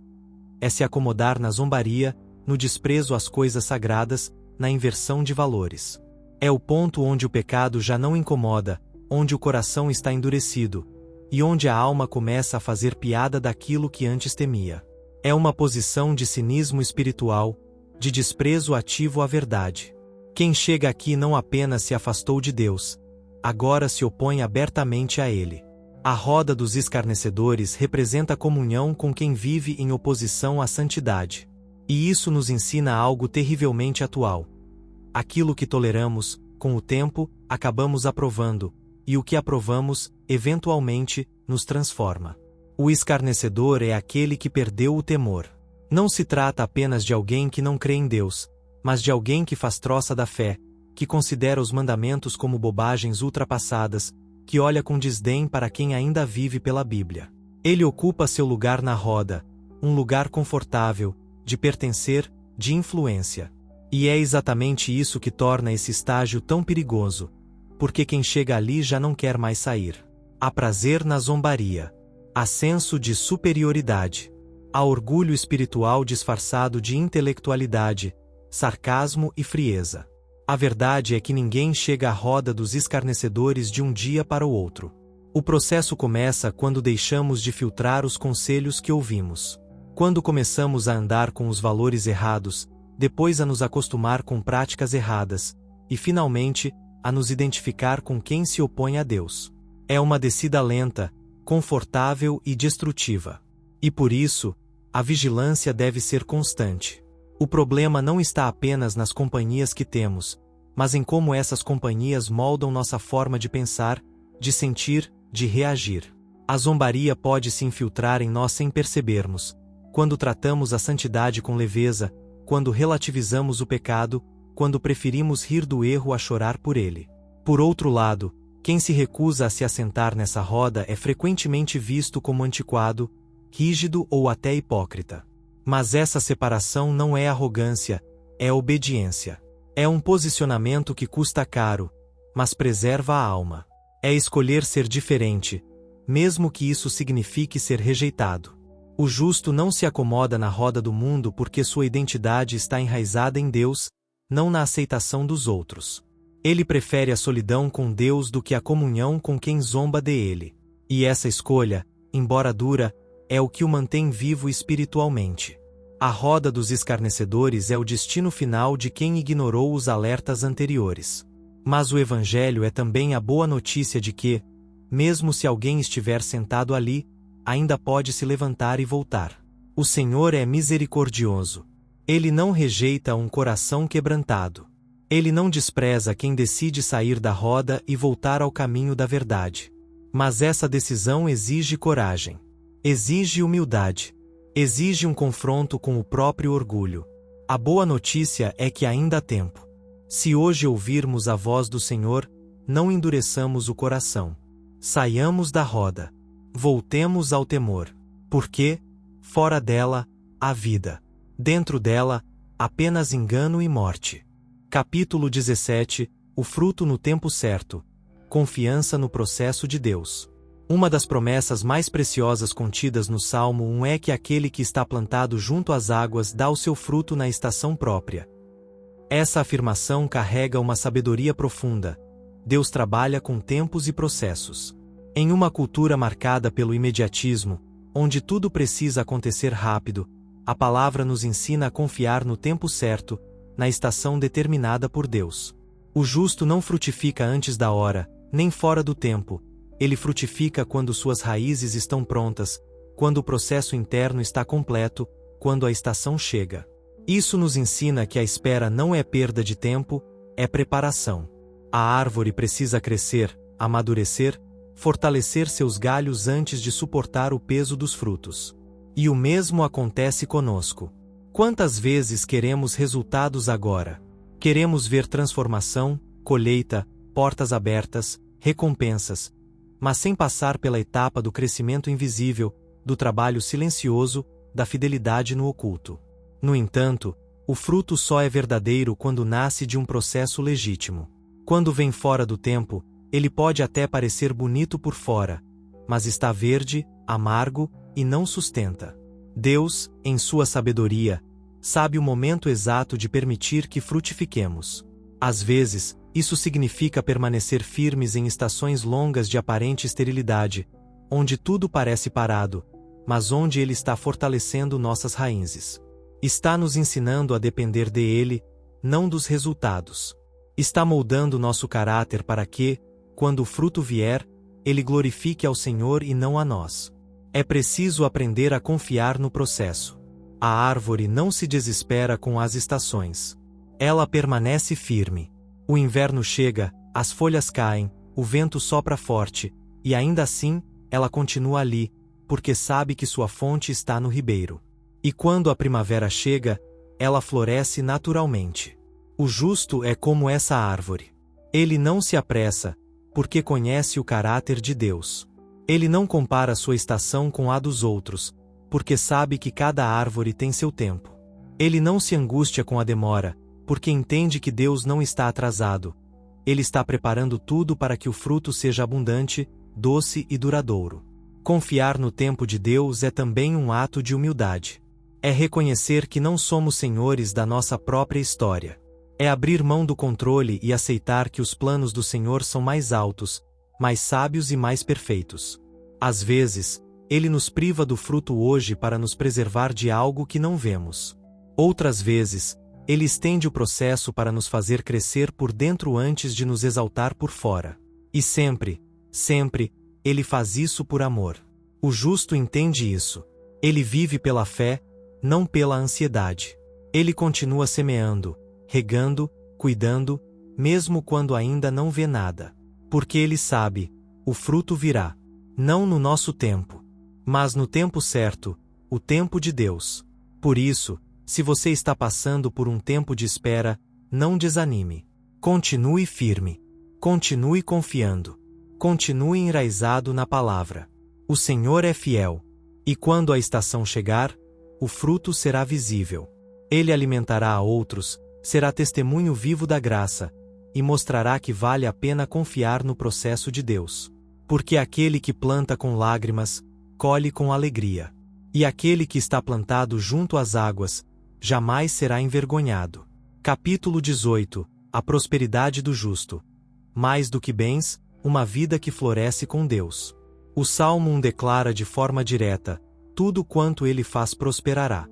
É se acomodar na zombaria, no desprezo às coisas sagradas, na inversão de valores. É o ponto onde o pecado já não incomoda, onde o coração está endurecido, e onde a alma começa a fazer piada daquilo que antes temia. É uma posição de cinismo espiritual, de desprezo ativo à verdade. Quem chega aqui não apenas se afastou de Deus, agora se opõe abertamente a Ele. A roda dos escarnecedores representa a comunhão com quem vive em oposição à santidade. E isso nos ensina algo terrivelmente atual. Aquilo que toleramos, com o tempo, acabamos aprovando, e o que aprovamos, eventualmente, nos transforma. O escarnecedor é aquele que perdeu o temor. Não se trata apenas de alguém que não crê em Deus, mas de alguém que faz troça da fé, que considera os mandamentos como bobagens ultrapassadas, que olha com desdém para quem ainda vive pela Bíblia. Ele ocupa seu lugar na roda, um lugar confortável, de pertencer, de influência. E é exatamente isso que torna esse estágio tão perigoso, porque quem chega ali já não quer mais sair. Há prazer na zombaria. Há senso de superioridade. Há orgulho espiritual disfarçado de intelectualidade, sarcasmo e frieza. A verdade é que ninguém chega à roda dos escarnecedores de um dia para o outro. O processo começa quando deixamos de filtrar os conselhos que ouvimos. Quando começamos a andar com os valores errados, depois a nos acostumar com práticas erradas, e finalmente, a nos identificar com quem se opõe a Deus. É uma descida lenta, confortável e destrutiva. E por isso, a vigilância deve ser constante. O problema não está apenas nas companhias que temos, mas em como essas companhias moldam nossa forma de pensar, de sentir, de reagir. A zombaria pode se infiltrar em nós sem percebermos, quando tratamos a santidade com leveza, quando relativizamos o pecado, quando preferimos rir do erro a chorar por ele. Por outro lado, quem se recusa a se assentar nessa roda é frequentemente visto como antiquado, rígido ou até hipócrita. Mas essa separação não é arrogância, é obediência. É um posicionamento que custa caro, mas preserva a alma. É escolher ser diferente, mesmo que isso signifique ser rejeitado. O justo não se acomoda na roda do mundo porque sua identidade está enraizada em Deus, não na aceitação dos outros. Ele prefere a solidão com Deus do que a comunhão com quem zomba dele. E essa escolha, embora dura, é o que o mantém vivo espiritualmente. A roda dos escarnecedores é o destino final de quem ignorou os alertas anteriores. Mas o Evangelho é também a boa notícia de que, mesmo se alguém estiver sentado ali, ainda pode se levantar e voltar. O Senhor é misericordioso. Ele não rejeita um coração quebrantado. Ele não despreza quem decide sair da roda e voltar ao caminho da verdade. Mas essa decisão exige coragem. Exige humildade. Exige um confronto com o próprio orgulho. A boa notícia é que ainda há tempo. Se hoje ouvirmos a voz do Senhor, não endureçamos o coração. Saiamos da roda. Voltemos ao temor. Porque, fora dela, há vida. Dentro dela, apenas engano e morte. Capítulo 17. O fruto no tempo certo. Confiança no processo de Deus. Uma das promessas mais preciosas contidas no Salmo 1 é que aquele que está plantado junto às águas dá o seu fruto na estação própria. Essa afirmação carrega uma sabedoria profunda. Deus trabalha com tempos e processos. Em uma cultura marcada pelo imediatismo, onde tudo precisa acontecer rápido, a palavra nos ensina a confiar no tempo certo, na estação determinada por Deus. O justo não frutifica antes da hora, nem fora do tempo. Ele frutifica quando suas raízes estão prontas, quando o processo interno está completo, quando a estação chega. Isso nos ensina que a espera não é perda de tempo, é preparação. A árvore precisa crescer, amadurecer, fortalecer seus galhos antes de suportar o peso dos frutos. E o mesmo acontece conosco. Quantas vezes queremos resultados agora? Queremos ver transformação, colheita, portas abertas, recompensas, mas sem passar pela etapa do crescimento invisível, do trabalho silencioso, da fidelidade no oculto. No entanto, o fruto só é verdadeiro quando nasce de um processo legítimo. Quando vem fora do tempo, ele pode até parecer bonito por fora, mas está verde, amargo e não sustenta. Deus, em sua sabedoria, sabe o momento exato de permitir que frutifiquemos. Às vezes, isso significa permanecer firmes em estações longas de aparente esterilidade, onde tudo parece parado, mas onde Ele está fortalecendo nossas raízes. Está nos ensinando a depender dele, não dos resultados. Está moldando nosso caráter para que, quando o fruto vier, ele glorifique ao Senhor e não a nós. É preciso aprender a confiar no processo. A árvore não se desespera com as estações. Ela permanece firme. O inverno chega, as folhas caem, o vento sopra forte, e ainda assim, ela continua ali, porque sabe que sua fonte está no ribeiro. E quando a primavera chega, ela floresce naturalmente. O justo é como essa árvore. Ele não se apressa, porque conhece o caráter de Deus. Ele não compara sua estação com a dos outros, porque sabe que cada árvore tem seu tempo. Ele não se angustia com a demora, porque entende que Deus não está atrasado. Ele está preparando tudo para que o fruto seja abundante, doce e duradouro. Confiar no tempo de Deus é também um ato de humildade. É reconhecer que não somos senhores da nossa própria história. É abrir mão do controle e aceitar que os planos do Senhor são mais altos, mais sábios e mais perfeitos. Às vezes, Ele nos priva do fruto hoje para nos preservar de algo que não vemos. Outras vezes, Ele estende o processo para nos fazer crescer por dentro antes de nos exaltar por fora. E sempre, Ele faz isso por amor. O justo entende isso. Ele vive pela fé, não pela ansiedade. Ele continua semeando, regando, cuidando, mesmo quando ainda não vê nada. Porque ele sabe, o fruto virá. Não no nosso tempo, mas no tempo certo, o tempo de Deus. Por isso, se você está passando por um tempo de espera, não desanime. Continue firme. Continue confiando. Continue enraizado na palavra. O Senhor é fiel. E quando a estação chegar, o fruto será visível. Ele alimentará a outros, será testemunho vivo da graça, e mostrará que vale a pena confiar no processo de Deus. Porque aquele que planta com lágrimas, colhe com alegria. E aquele que está plantado junto às águas, jamais será envergonhado. Capítulo 18. A prosperidade do justo. Mais do que bens, uma vida que floresce com Deus. O Salmo 1 declara de forma direta: tudo quanto ele faz prosperará.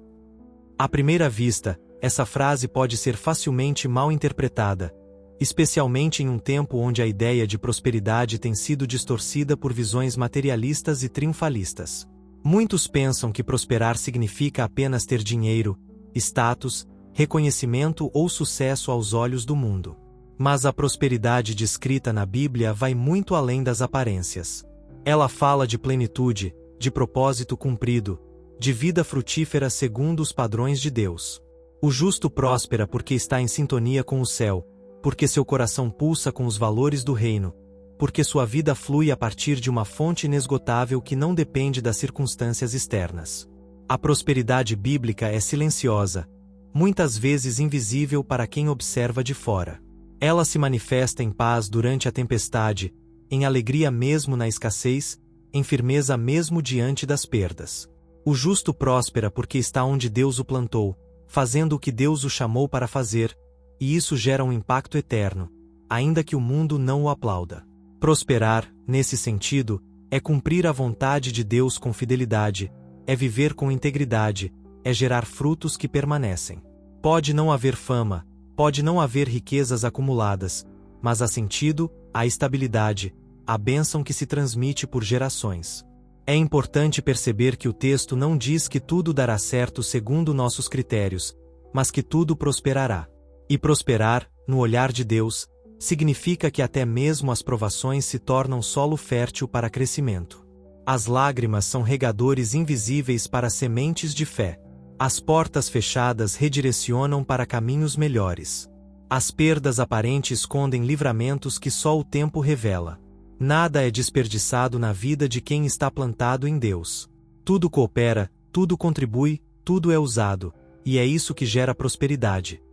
À primeira vista, essa frase pode ser facilmente mal interpretada, especialmente em um tempo onde a ideia de prosperidade tem sido distorcida por visões materialistas e triunfalistas. Muitos pensam que prosperar significa apenas ter dinheiro, status, reconhecimento ou sucesso aos olhos do mundo. Mas a prosperidade descrita na Bíblia vai muito além das aparências. Ela fala de plenitude, de propósito cumprido, de vida frutífera segundo os padrões de Deus. O justo próspera porque está em sintonia com o céu, porque seu coração pulsa com os valores do reino, porque sua vida flui a partir de uma fonte inesgotável que não depende das circunstâncias externas. A prosperidade bíblica é silenciosa, muitas vezes invisível para quem observa de fora. Ela se manifesta em paz durante a tempestade, em alegria mesmo na escassez, em firmeza mesmo diante das perdas. O justo próspera porque está onde Deus o plantou, fazendo o que Deus o chamou para fazer, e isso gera um impacto eterno, ainda que o mundo não o aplauda. Prosperar, nesse sentido, é cumprir a vontade de Deus com fidelidade, é viver com integridade, é gerar frutos que permanecem. Pode não haver fama, pode não haver riquezas acumuladas, mas há sentido, há estabilidade, há bênção que se transmite por gerações. É importante perceber que o texto não diz que tudo dará certo segundo nossos critérios, mas que tudo prosperará. E prosperar, no olhar de Deus, significa que até mesmo as provações se tornam solo fértil para crescimento. As lágrimas são regadores invisíveis para sementes de fé. As portas fechadas redirecionam para caminhos melhores. As perdas aparentes escondem livramentos que só o tempo revela. Nada é desperdiçado na vida de quem está plantado em Deus. Tudo coopera, tudo contribui, tudo é usado, e é isso que gera prosperidade.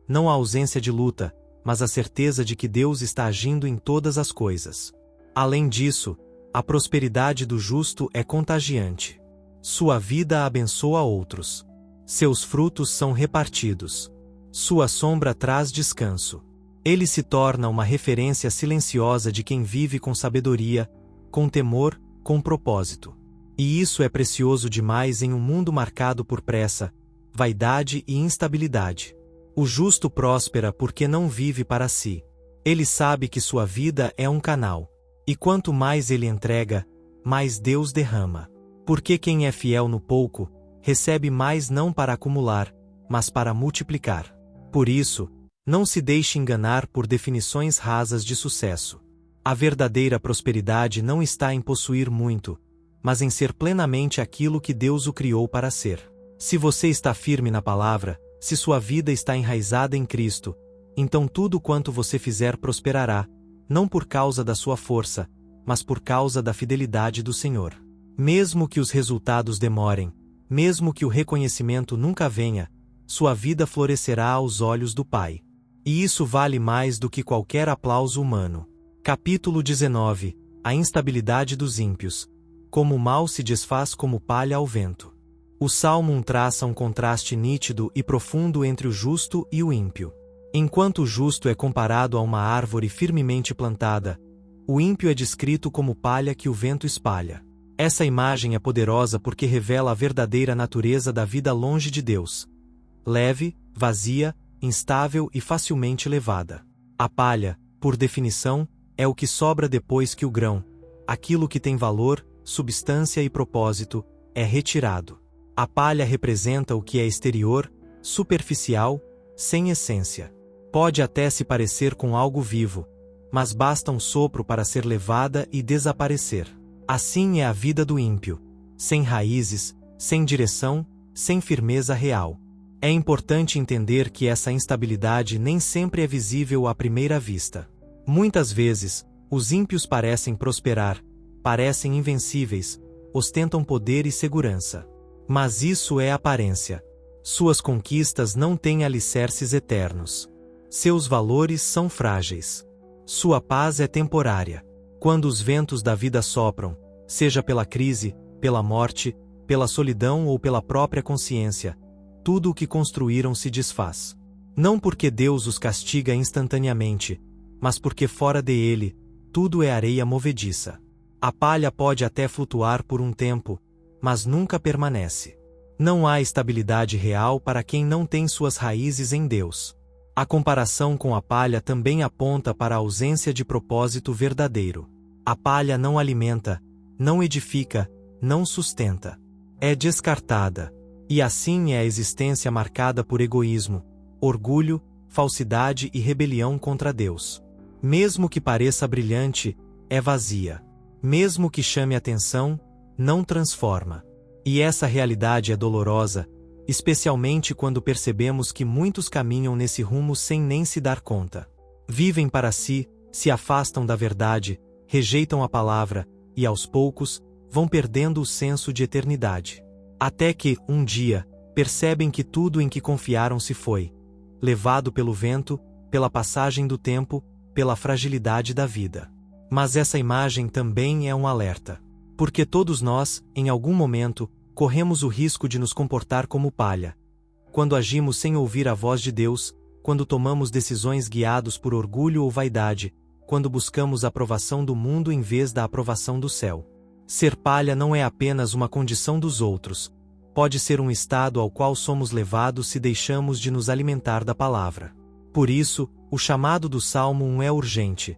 Não a ausência de luta, mas a certeza de que Deus está agindo em todas as coisas. Além disso, a prosperidade do justo é contagiante. Sua vida abençoa outros. Seus frutos são repartidos. Sua sombra traz descanso. Ele se torna uma referência silenciosa de quem vive com sabedoria, com temor, com propósito. E isso é precioso demais em um mundo marcado por pressa, vaidade e instabilidade. O justo próspera porque não vive para si. Ele sabe que sua vida é um canal. E quanto mais ele entrega, mais Deus derrama. Porque quem é fiel no pouco, recebe mais não para acumular, mas para multiplicar. Por isso, não se deixe enganar por definições rasas de sucesso. A verdadeira prosperidade não está em possuir muito, mas em ser plenamente aquilo que Deus o criou para ser. Se você está firme na palavra, se sua vida está enraizada em Cristo, então tudo quanto você fizer prosperará, não por causa da sua força, mas por causa da fidelidade do Senhor. Mesmo que os resultados demorem, mesmo que o reconhecimento nunca venha, sua vida florescerá aos olhos do Pai. E isso vale mais do que qualquer aplauso humano. Capítulo 19. A instabilidade dos ímpios. Como o mal se desfaz como palha ao vento. O Salmo 1 traça um contraste nítido e profundo entre o justo e o ímpio. Enquanto o justo é comparado a uma árvore firmemente plantada, o ímpio é descrito como palha que o vento espalha. Essa imagem é poderosa porque revela a verdadeira natureza da vida longe de Deus. Leve, vazia, instável e facilmente levada. A palha, por definição, é o que sobra depois que o grão, aquilo que tem valor, substância e propósito, é retirado. A palha representa o que é exterior, superficial, sem essência. Pode até se parecer com algo vivo, mas basta um sopro para ser levada e desaparecer. Assim é a vida do ímpio, sem raízes, sem direção, sem firmeza real. É importante entender que essa instabilidade nem sempre é visível à primeira vista. Muitas vezes, os ímpios parecem prosperar, parecem invencíveis, ostentam poder e segurança. Mas isso é aparência. Suas conquistas não têm alicerces eternos. Seus valores são frágeis. Sua paz é temporária. Quando os ventos da vida sopram, seja pela crise, pela morte, pela solidão ou pela própria consciência, tudo o que construíram se desfaz. Não porque Deus os castiga instantaneamente, mas porque fora dele, tudo é areia movediça. A palha pode até flutuar por um tempo, mas nunca permanece. Não há estabilidade real para quem não tem suas raízes em Deus. A comparação com a palha também aponta para a ausência de propósito verdadeiro. A palha não alimenta, não edifica, não sustenta. É descartada. E assim é a existência marcada por egoísmo, orgulho, falsidade e rebelião contra Deus. Mesmo que pareça brilhante, é vazia. Mesmo que chame atenção, não transforma. E essa realidade é dolorosa, especialmente quando percebemos que muitos caminham nesse rumo sem nem se dar conta. Vivem para si, se afastam da verdade, rejeitam a palavra, e aos poucos, vão perdendo o senso de eternidade. Até que, um dia, percebem que tudo em que confiaram se foi, levado pelo vento, pela passagem do tempo, pela fragilidade da vida. Mas essa imagem também é um alerta. Porque todos nós, em algum momento, corremos o risco de nos comportar como palha. Quando agimos sem ouvir a voz de Deus, quando tomamos decisões guiados por orgulho ou vaidade, quando buscamos a aprovação do mundo em vez da aprovação do céu. Ser palha não é apenas uma condição dos outros. Pode ser um estado ao qual somos levados se deixamos de nos alimentar da palavra. Por isso, o chamado do Salmo 1 é urgente.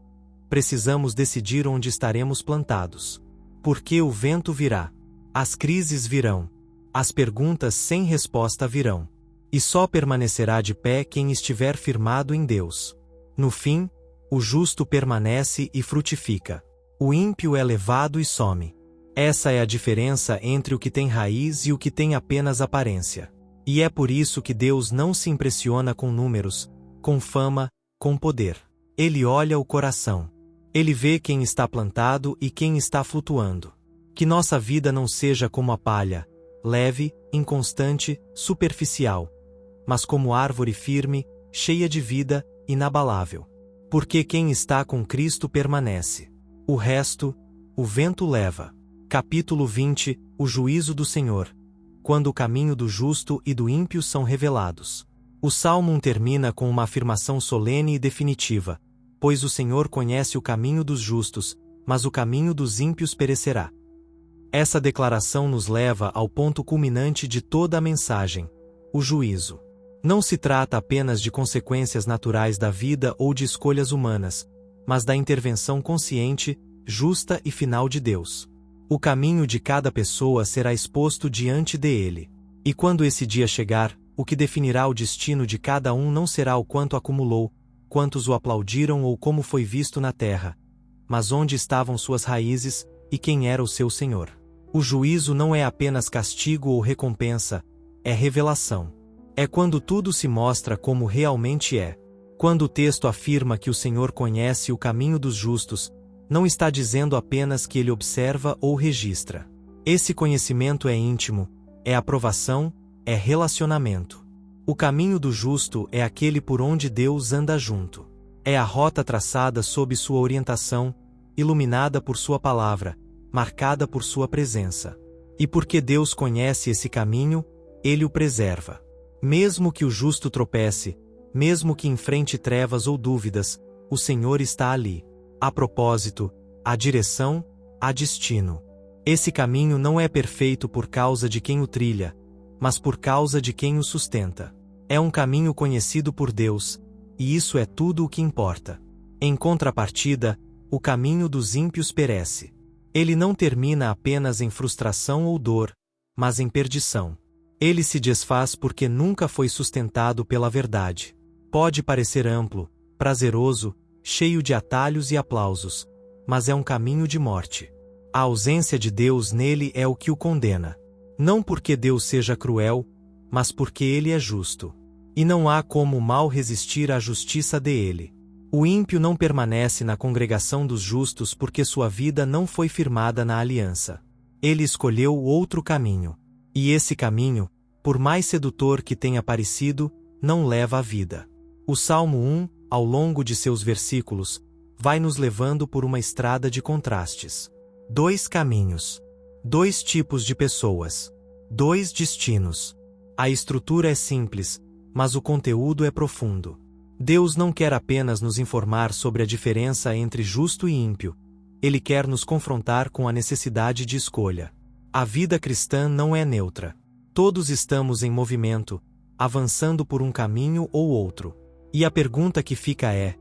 Precisamos decidir onde estaremos plantados. Porque o vento virá. As crises virão. As perguntas sem resposta virão. E só permanecerá de pé quem estiver firmado em Deus. No fim, o justo permanece e frutifica. O ímpio é levado e some. Essa é a diferença entre o que tem raiz e o que tem apenas aparência. E é por isso que Deus não se impressiona com números, com fama, com poder. Ele olha o coração. Ele vê quem está plantado e quem está flutuando. Que nossa vida não seja como a palha, leve, inconstante, superficial, mas como árvore firme, cheia de vida, inabalável. Porque quem está com Cristo permanece. O resto, o vento leva. Capítulo 20, o juízo do Senhor. Quando o caminho do justo e do ímpio são revelados. O Salmo 1 termina com uma afirmação solene e definitiva. Pois o Senhor conhece o caminho dos justos, mas o caminho dos ímpios perecerá. Essa declaração nos leva ao ponto culminante de toda a mensagem: o juízo. Não se trata apenas de consequências naturais da vida ou de escolhas humanas, mas da intervenção consciente, justa e final de Deus. O caminho de cada pessoa será exposto diante dele. E quando esse dia chegar, o que definirá o destino de cada um não será o quanto acumulou, quantos o aplaudiram ou como foi visto na terra, mas onde estavam suas raízes e quem era o seu Senhor. O juízo não é apenas castigo ou recompensa, é revelação. É quando tudo se mostra como realmente é. Quando o texto afirma que o Senhor conhece o caminho dos justos, não está dizendo apenas que ele observa ou registra. Esse conhecimento é íntimo, é aprovação, é relacionamento. O caminho do justo é aquele por onde Deus anda junto. É a rota traçada sob sua orientação, iluminada por sua palavra, marcada por sua presença. E porque Deus conhece esse caminho, ele o preserva. Mesmo que o justo tropece, mesmo que enfrente trevas ou dúvidas, o Senhor está ali. Há propósito, há direção, há destino. Esse caminho não é perfeito por causa de quem o trilha, mas por causa de quem o sustenta. É um caminho conhecido por Deus, e isso é tudo o que importa. Em contrapartida, o caminho dos ímpios perece. Ele não termina apenas em frustração ou dor, mas em perdição. Ele se desfaz porque nunca foi sustentado pela verdade. Pode parecer amplo, prazeroso, cheio de atalhos e aplausos, mas é um caminho de morte. A ausência de Deus nele é o que o condena. Não porque Deus seja cruel, mas porque ele é justo. E não há como o mal resistir à justiça dele. O ímpio não permanece na congregação dos justos porque sua vida não foi firmada na aliança. Ele escolheu outro caminho. E esse caminho, por mais sedutor que tenha parecido, não leva à vida. O Salmo 1, ao longo de seus versículos, vai nos levando por uma estrada de contrastes. 2 caminhos. 2 tipos de pessoas. 2 destinos. A estrutura é simples, mas o conteúdo é profundo. Deus não quer apenas nos informar sobre a diferença entre justo e ímpio. Ele quer nos confrontar com a necessidade de escolha. A vida cristã não é neutra. Todos estamos em movimento, avançando por um caminho ou outro. E a pergunta que fica é: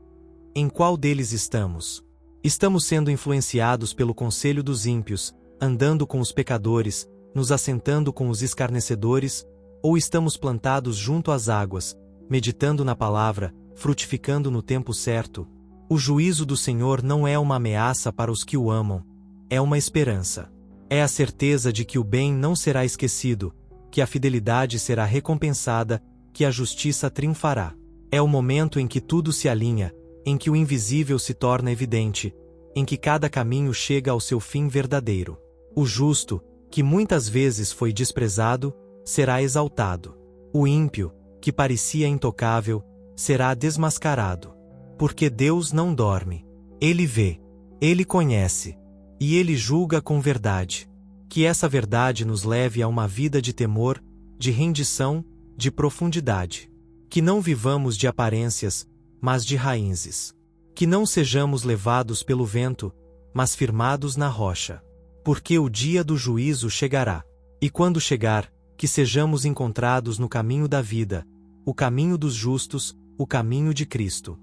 em qual deles estamos? Estamos sendo influenciados pelo conselho dos ímpios, andando com os pecadores, nos assentando com os escarnecedores, ou estamos plantados junto às águas, meditando na palavra, frutificando no tempo certo? O juízo do Senhor não é uma ameaça para os que o amam, é uma esperança. É a certeza de que o bem não será esquecido, que a fidelidade será recompensada, que a justiça triunfará. É o momento em que tudo se alinha, em que o invisível se torna evidente, em que cada caminho chega ao seu fim verdadeiro. O justo, que muitas vezes foi desprezado, será exaltado. O ímpio, que parecia intocável, será desmascarado. Porque Deus não dorme. Ele vê, ele conhece, e ele julga com verdade. Que essa verdade nos leve a uma vida de temor, de rendição, de profundidade. Que não vivamos de aparências, mas de raízes. Que não sejamos levados pelo vento, mas firmados na rocha. Porque o dia do juízo chegará. E quando chegar, que sejamos encontrados no caminho da vida, o caminho dos justos, o caminho de Cristo.